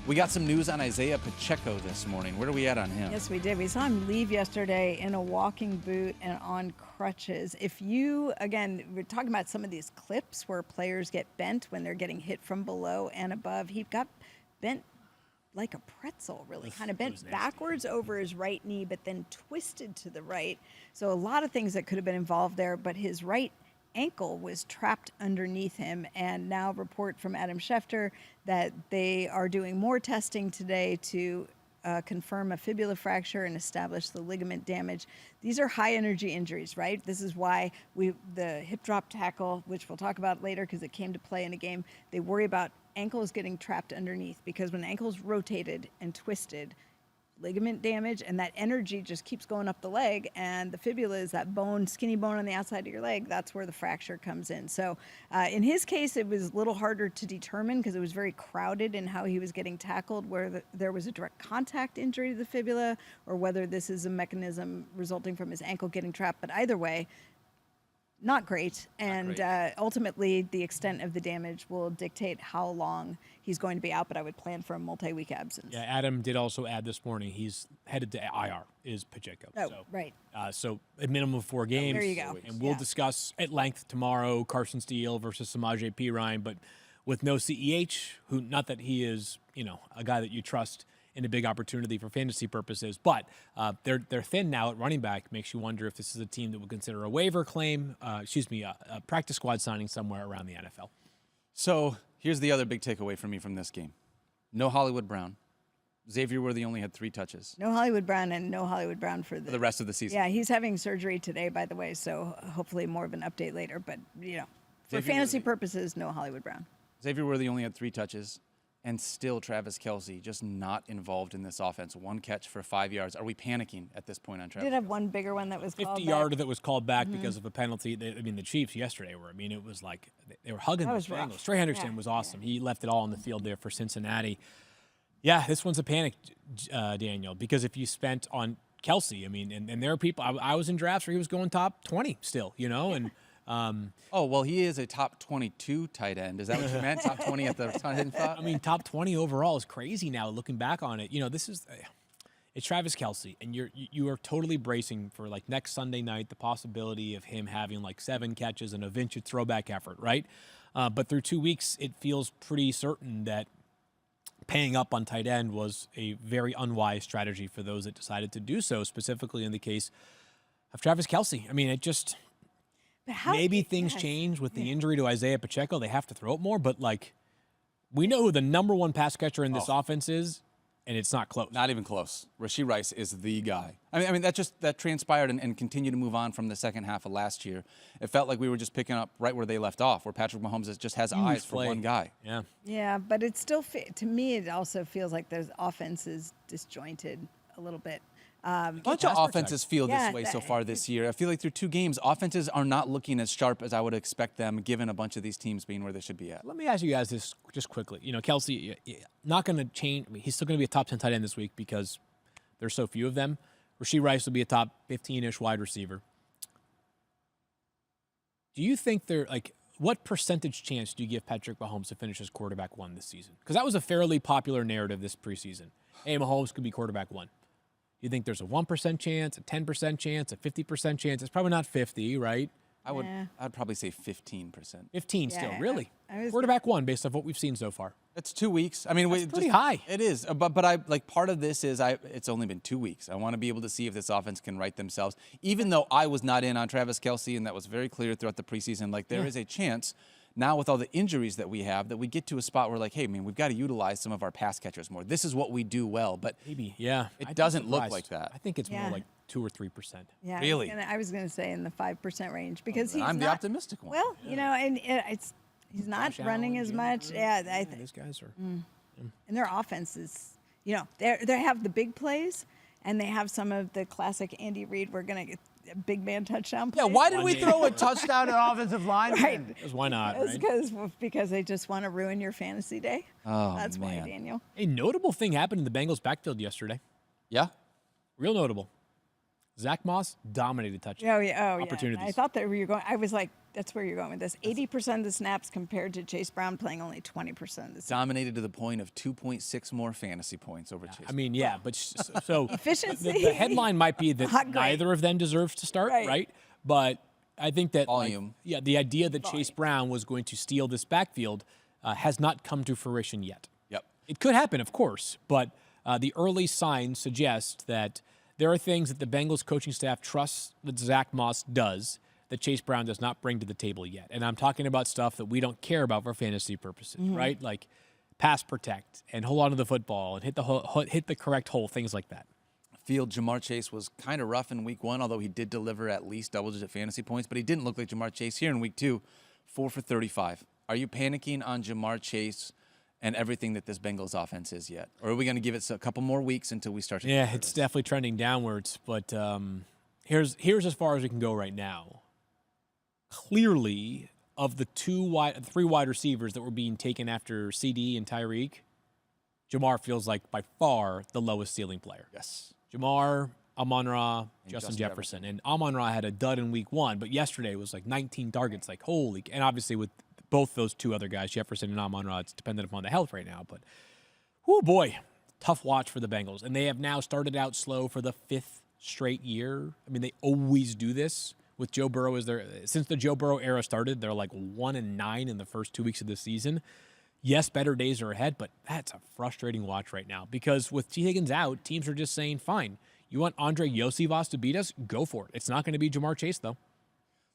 we got some news on Isaiah Pacheco this morning. Where are we at on him? Yes, we did. We saw him leave yesterday in a walking boot and on crutches. If you, again, we're talking about some of these clips where players get bent when they're getting hit from below and above. He got bent like a pretzel, really, kind of bent backwards over his right knee, but then twisted to the right. So a lot of things that could have been involved there, but his right ankle was trapped underneath him. And now report from Adam Schefter that they are doing more testing today to confirm a fibula fracture and establish the ligament damage. These are high energy injuries, right? This is why the hip drop tackle, which we'll talk about later because it came to play in a game, they worry about ankles getting trapped underneath because when ankles rotated and twisted, ligament damage, and that energy just keeps going up the leg, and the fibula is that bone, skinny bone on the outside of your leg. That's where the fracture comes in. So in his case, it was a little harder to determine because it was very crowded in how he was getting tackled, where there was a direct contact injury to the fibula, or whether this is a mechanism resulting from his ankle getting trapped. But either way, not great. And ultimately, the extent of the damage will dictate how long he's going to be out, but I would plan for a multi-week absence. Yeah, Adam did also add this morning he's headed to IR, is Pacheco. Oh, right. So a minimum of 4 games. There you go. And we'll discuss at length tomorrow Carson Steele versus Samaje Perine, but with no CEH, who, not that he is, a guy that you trust in a big opportunity for fantasy purposes, but they're thin now at running back. Makes you wonder if this is a team that would consider a waiver claim, a practice squad signing somewhere around the NFL. So here's the other big takeaway for me from this game. No Hollywood Brown. Xavier Worthy only had 3 touches. No Hollywood Brown and no Hollywood Brown for the rest of the season. Yeah, he's having surgery today, by the way, so hopefully more of an update later. But, for fantasy purposes, no Hollywood Brown. Xavier Worthy only had 3 touches. And still Travis Kelce just not involved in this offense. 1 catch for 5 yards. Are we panicking at this point on Travis? Did have one bigger one that was called 50-yarder that was called back because of a penalty. The Chiefs yesterday were, it was like they were hugging the Bengals. Trey Henderson was awesome. He left it all on the field there for Cincinnati. Yeah, this one's a panic, Daniel, because if you spent on Kelce, and there are people, I was in drafts where he was going top 20 still, and he is a top 22 tight end. Is that what you meant? Top 20 at the tight end spot? Top 20 overall is crazy now looking back on it. It's Travis Kelce, and you are totally bracing for like next Sunday night the possibility of him having like 7 catches and a vintage throwback effort, right? But through 2 weeks, it feels pretty certain that paying up on tight end was a very unwise strategy for those that decided to do so, specifically in the case of Travis Kelce. It just... Maybe things change with the injury to Isaiah Pacheco. They have to throw it more, but we know who the number 1 pass catcher in this offense is, and it's not close. Not even close. Rashee Rice is the guy. That transpired and continued to move on from the second half of last year. It felt like we were just picking up right where they left off, where Patrick Mahomes just has eyes for one guy. Yeah. Yeah, but it's still, to me, it also feels like the offense is disjointed a little bit. A bunch of offenses feel this way so far this year. I feel like through 2 games, offenses are not looking as sharp as I would expect them, given a bunch of these teams being where they should be at. Let me ask you guys this just quickly. Kelce, not going to change. He's still going to be a top 10 tight end this week because there's so few of them. Rashee Rice will be a top 15-ish wide receiver. Do you think what percentage chance do you give Patrick Mahomes to finish as quarterback 1 this season? Because that was a fairly popular narrative this preseason. Hey, Mahomes could be quarterback 1. You think there's a 1% chance, a 10% chance, a 50% chance? It's probably not 50, right? I'd probably say 15%. 15 still, really? Quarterback 1 based off what we've seen so far. It's 2 weeks. That's pretty high. It is, but part of this is it's only been 2 weeks. I want to be able to see if this offense can right themselves. Even though I was not in on Travis Kelce, and that was very clear throughout the preseason, there is a chance now with all the injuries that we have that we get to a spot where we've got to utilize some of our pass catchers more. This is what we do well, but maybe, yeah, it doesn't look like that. I think it's more like 2 or 3%. Yeah, really? I was going to say in the 5% range because I'm the optimistic one. Well, and he's not running as much. Yeah, these guys are. And their offense is, they have the big plays, and they have some of the classic Andy Reid. We're going to get a big man touchdown plays. Yeah, why did we throw a touchdown at offensive line? Right. Because why not? Because they just want to ruin your fantasy day. Oh, that's man. why, Daniel. A notable thing happened in the Bengals backfield yesterday. Yeah? Real notable. Zach Moss dominated touches. Opportunities. I thought that where you're going. I was like, that's where you're going with this. 80% of the snaps compared to Chase Brown playing only 20% of the snaps. Dominated to the point of 2.6 more fantasy points over Chase. But so efficiency. The headline might be that neither of them deserves to start, right? But I think that volume. The idea that Chase Brown was going to steal this backfield has not come to fruition yet. Yep. It could happen, of course, but the early signs suggest that there are things that the Bengals coaching staff trusts that Zach Moss does that Chase Brown does not bring to the table yet. And I'm talking about stuff that we don't care about for fantasy purposes, right? Like pass protect and hold on to the football and hit the correct hole, things like that. Jamar Chase was kind of rough in week 1, although he did deliver at least double-digit fantasy points, but he didn't look like Jamar Chase here in week 2, 4 for 35. Are you panicking on Jamar Chase and everything that this Bengals offense is yet? Or are we going to give it a couple more weeks until we start to Yeah, it's definitely trending downwards. But here's as far as we can go right now. Clearly, of the three wide receivers that were being taken after CD and Tyreek, Jamar feels like by far the lowest ceiling player. Yes. Jamar, amon-ra, Justin Jefferson. And amon-ra had a dud in week 1, but yesterday was like 19 targets. Like, holy. And obviously with both those two other guys, Jefferson and amon-ra, it's dependent upon the health right now. But, oh boy, tough watch for the Bengals. And they have now started out slow for the 5th straight year. I mean, they always do this with Joe Burrow. Since the Joe Burrow era started, they're like 1-9 in the first 2 weeks of the season. Yes, better days are ahead, but that's a frustrating watch right now because with T. Higgins out, teams are just saying, fine, you want Andre Iosivas to beat us? Go for it. It's not going to be Jamar Chase, though.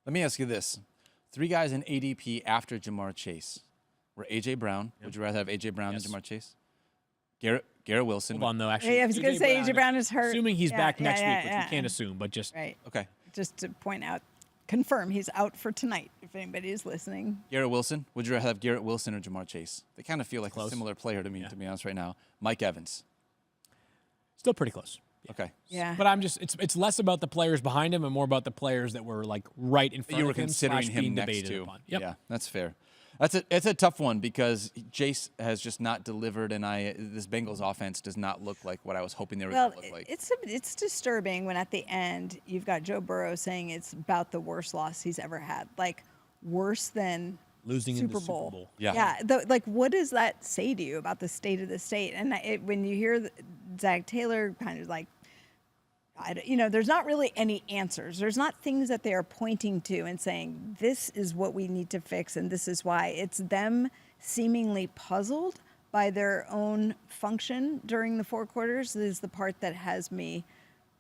Let me ask you this. 3 guys in ADP after Jamar Chase were A.J. Brown. Yep. Would you rather have A.J. Brown than Jamar Chase? Garrett Wilson. Hold on, though. Actually, Yeah, I was going to say A.J. Brown is hurt. Assuming he's back next week, which we can't assume, but just... Right. Okay. Just to point out, confirm he's out for tonight, if anybody is listening. Garrett Wilson. Would you rather have Garrett Wilson or Jamar Chase? They kind of feel like a similar player to me, to be honest, right now. Mike Evans. Still pretty close. Yeah. Okay. Yeah. But it's less about the players behind him and more about the players that were like right in front of him. You were considering him being next debated to. upon. Yep. Yeah, that's fair. It's a tough one because Jace has just not delivered, and this Bengals offense does not look like what I was hoping they were going to look like. It's disturbing when at the end you've got Joe Burrow saying it's about the worst loss he's ever had, like worse than losing Super in the Bowl. Super Bowl. Yeah. Yeah. Like, what does that say to you about the state of the state? And when you hear Zach Taylor kind of like, there's not really any answers. There's not things that they are pointing to and saying, this is what we need to fix and this is why. It's them seemingly puzzled by their own function during the 4 quarters is the part that has me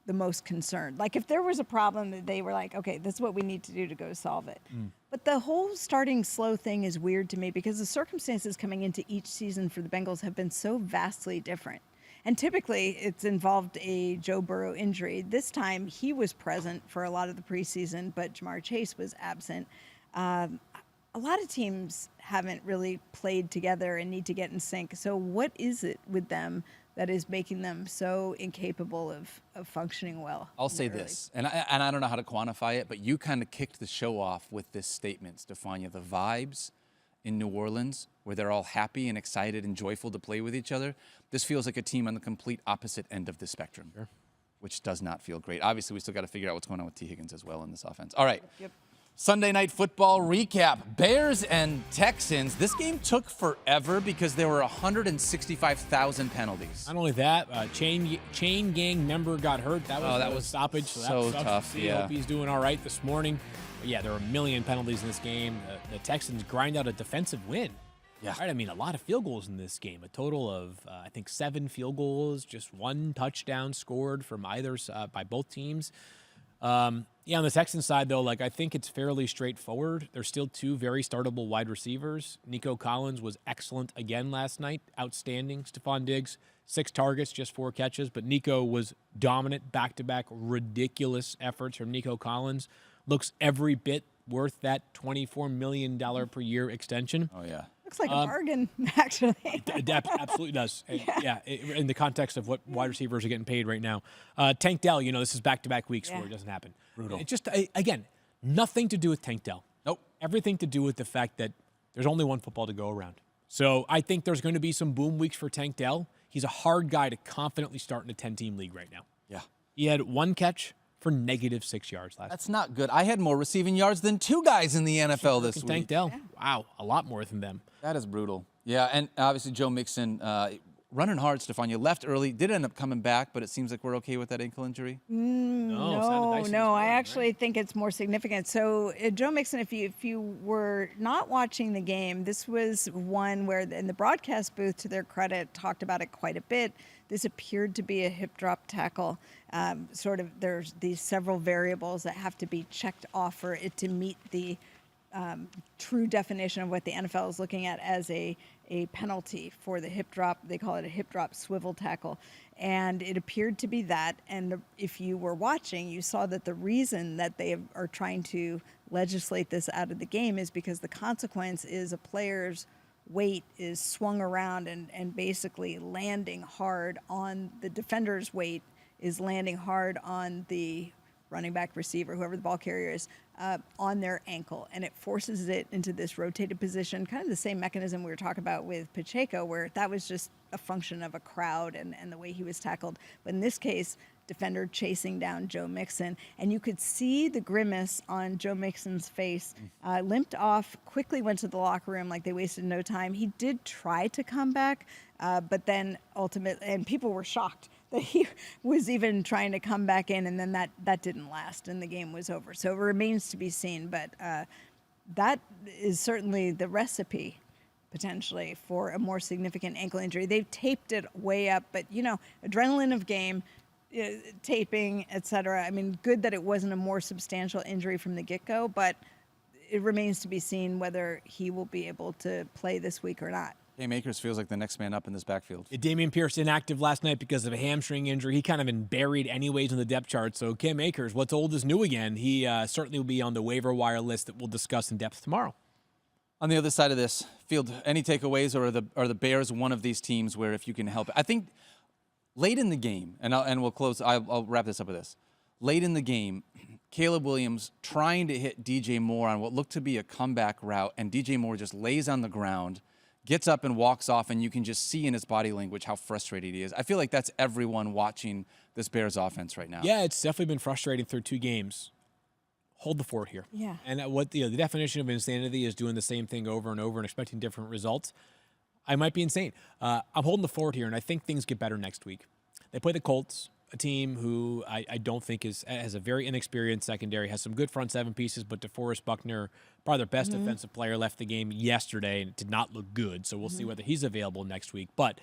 the most concerned. Like if there was a problem that they were like, okay, this is what we need to do to go solve it. But the whole starting slow thing is weird to me because the circumstances coming into each season for the Bengals have been so vastly different. And typically, it's involved a Joe Burrow injury. This time, he was present for a lot of the preseason, but Jamar Chase was absent. A lot of teams haven't really played together and need to get in sync. So what is it with them that is making them so incapable of functioning well? I'll say this, and I don't know how to quantify it, but you kind of kicked the show off with this statement, Stephania. The vibes in New Orleans, where they're all happy and excited and joyful to play with each other, this feels like a team on the complete opposite end of the spectrum, which does not feel great. Obviously, we still got to figure out what's going on with T. Higgins as well in this offense. All right. Yep. Sunday Night Football recap. Bears and Texans. This game took forever because there were 165,000 penalties. Not only that, chain gang member got hurt. That was a stoppage. So that tough. to see. Yeah. Hope he's doing all right this morning. But yeah, there were a million penalties in this game. The Texans grind out a defensive win. Yeah. Right. I mean, a lot of field goals in this game. A total of, I think, 7 field goals. Just 1 touchdown scored from by both teams. On the Texans side, though, I think it's fairly straightforward. There's still 2 very startable wide receivers. Nico Collins was excellent again last night. Outstanding. Stephon Diggs, 6 targets, just 4 catches. But Nico was dominant, back-to-back, ridiculous efforts from Nico Collins. Looks every bit worth that $24 million per year extension. Oh, yeah. Looks like a bargain, actually. It absolutely does. In the context of what wide receivers are getting paid right now. Tank Dell, this is back-to-back weeks where it doesn't happen. Brutal. It just, again, nothing to do with Tank Dell. Nope. Everything to do with the fact that there's only one football to go around. So I think there's going to be some boom weeks for Tank Dell. He's a hard guy to confidently start in a 10-team league right now. Yeah. He had 1 catch for -6 yards last That's not good. I had more receiving yards than 2 guys in the NFL this week. Tank Dell. Wow, a lot more than them. That is brutal. Yeah, and obviously Joe Mixon running hard, Stephania. Left early, did end up coming back, but it seems like we're okay with that ankle injury. No, I actually think it's more significant. So, Joe Mixon, if you were not watching the game, this was one where in the broadcast booth, to their credit, talked about it quite a bit. This appeared to be a hip drop tackle. There's these several variables that have to be checked off for it to meet the true definition of what the NFL is looking at as a penalty for the hip drop. They call it a hip drop swivel tackle. And it appeared to be that. And if you were watching, you saw that the reason that they are trying to legislate this out of the game is because the consequence is a player's weight is swung around and basically landing hard on the defender's weight is landing hard on the running back, receiver, whoever the ball carrier is, on their ankle. And it forces it into this rotated position, kind of the same mechanism we were talking about with Pacheco, where that was just a function of a crowd and the way he was tackled. But in this case, defender chasing down Joe Mixon. And you could see the grimace on Joe Mixon's face. Limped off, quickly went to the locker room like they wasted no time. He did try to come back, but then ultimately, and people were shocked that he was even trying to come back in, and then that didn't last, and the game was over. So it remains to be seen, but that is certainly the recipe, potentially, for a more significant ankle injury. They've taped it way up, but, adrenaline of game, taping, et cetera. I mean, good that it wasn't a more substantial injury from the get-go, but it remains to be seen whether he will be able to play this week or not. Cam Akers feels like the next man up in this backfield. Damian Pierce inactive last night because of a hamstring injury. He kind of been buried anyways in the depth chart. So Cam Akers, what's old is new again. He certainly will be on the waiver wire list that we'll discuss in depth tomorrow. On the other side of this field, any takeaways, or are the Bears one of these teams where if you can help it? I think late in the game, and we'll close. I'll wrap this up with this. Late in the game, Caleb Williams trying to hit DJ Moore on what looked to be a comeback route, and DJ Moore just lays on the ground, gets up and walks off, and you can just see in his body language how frustrated he is. I feel like that's everyone watching this Bears offense right now. Yeah, it's definitely been frustrating through 2 games. Hold the fort here. Yeah. And what the definition of insanity is doing the same thing over and over and expecting different results. I might be insane. I'm holding the fort here, and I think things get better next week. They play the Colts, a team who I don't think has a very inexperienced secondary, has some good front 7 pieces, but DeForest Buckner, probably their best defensive player, left the game yesterday and did not look good. So we'll see whether he's available next week. But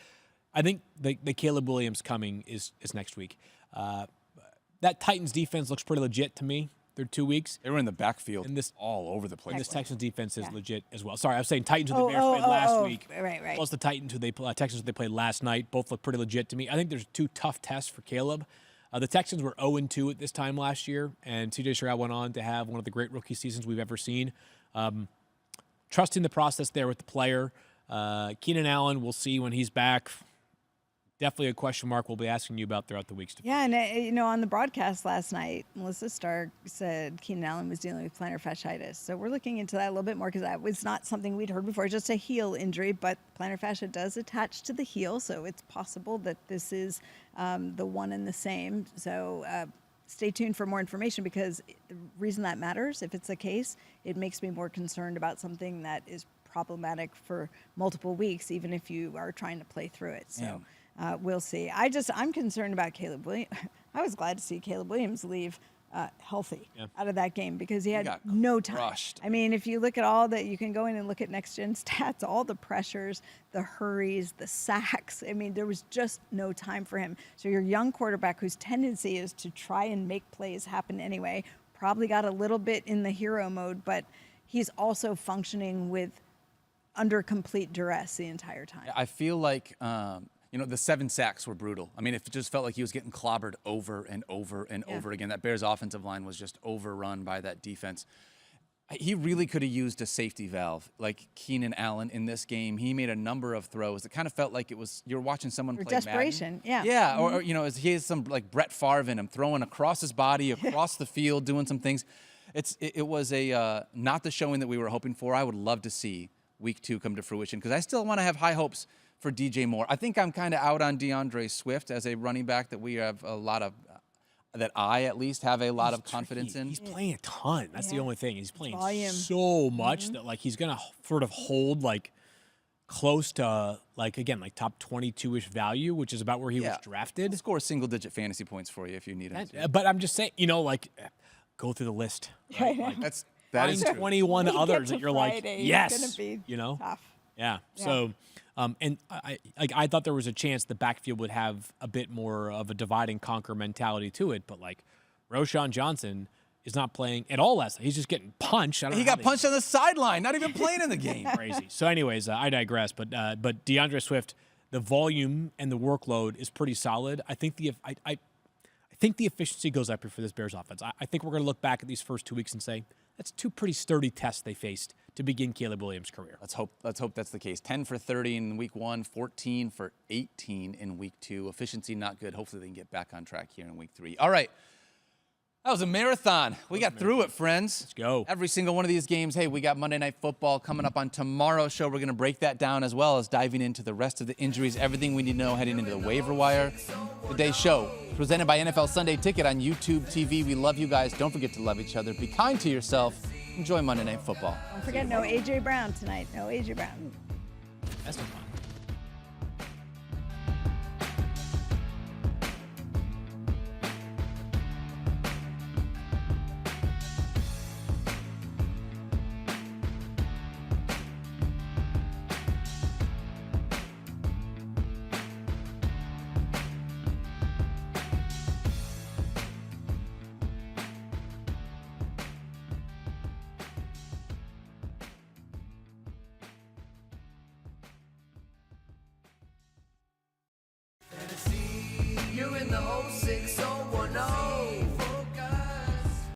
I think the Caleb Williams coming is next week. That Titans defense looks pretty legit to me. They're 2 weeks. They were in the backfield and this all over the place. And this Texans defense is legit as well. Sorry, I was saying Titans who the Bears played last week. Right. Plus the Titans who Texans who they played last night. Both look pretty legit to me. I think there's 2 tough tests for Caleb. The Texans were 0-2 at this time last year, and C.J. Stroud went on to have one of the great rookie seasons we've ever seen. Trusting the process there with the player. Keenan Allen, we'll see when he's back. Definitely a question mark we'll be asking you about throughout the weeks. Yeah, and on the broadcast last night, Melissa Stark said Keenan Allen was dealing with plantar fasciitis. So we're looking into that a little bit more because that was not something we'd heard before, just a heel injury. But plantar fascia does attach to the heel, so it's possible that this is the one and the same. So stay tuned for more information because the reason that matters, if it's the case, it makes me more concerned about something that is problematic for multiple weeks, even if you are trying to play through it. So. Yeah. We'll see. I'm concerned about Caleb Williams. I was glad to see Caleb Williams leave healthy out of that game because he had no time. Crushed. I mean, if you look at all that, you can go in and look at next gen stats, all the pressures, the hurries, the sacks. I mean, there was just no time for him. So your young quarterback whose tendency is to try and make plays happen anyway, probably got a little bit in the hero mode, but he's also functioning with under complete duress the entire time. I feel like the 7 sacks were brutal. I mean, it just felt like he was getting clobbered over and over and over again. That Bears offensive line was just overrun by that defense. He really could have used a safety valve like Keenan Allen in this game. He made a number of throws. It kind of felt like it was you're watching someone play desperation, Madden. Yeah, or he has some like Brett Favre in him, throwing across his body, across the field, doing some things. It was not the showing that we were hoping for. I would love to see week 2 come to fruition because I still want to have high hopes for DJ Moore. I think I'm kind of out on DeAndre Swift as a running back that we have a lot of, that I at least have a lot of confidence in. He's playing a ton. That's the only thing. He's playing Volume. so much that like he's going to sort of hold like close to like top 22-ish value, which is about where he was drafted. He'll score single-digit fantasy points for you if you need him. But I'm just saying, go through the list. Right? Like, that is true. 21 others that you're Friday, like, yes, it's gonna be tough. Yeah. So, and I thought there was a chance the backfield would have a bit more of a divide and conquer mentality to it, but like Roschon Johnson is not playing at all last night. He's just getting punched. He got punched on the sideline, not even playing in the game. Crazy. So, anyways, I digress. But DeAndre Swift, the volume and the workload is pretty solid. I think think the efficiency goes up here for this Bears offense. I think we're going to look back at these first 2 weeks and say, that's two pretty sturdy tests they faced to begin Caleb Williams' career. Let's hope that's the case. 10 for 30 in week 1, 14 for 18 in week 2. Efficiency not good. Hopefully they can get back on track here in week 3. All right. That was a marathon. We got through it, friends. Let's go. Every single one of these games. Hey, we got Monday Night Football coming up on tomorrow's show. We're going to break that down as well as diving into the rest of the injuries, everything we need to know heading into the waiver wire. Today's show presented by NFL Sunday Ticket on YouTube TV. We love you guys. Don't forget to love each other. Be kind to yourself. Enjoy Monday Night Football. Don't forget, no A.J. Brown tonight. No A.J. Brown. That's fun.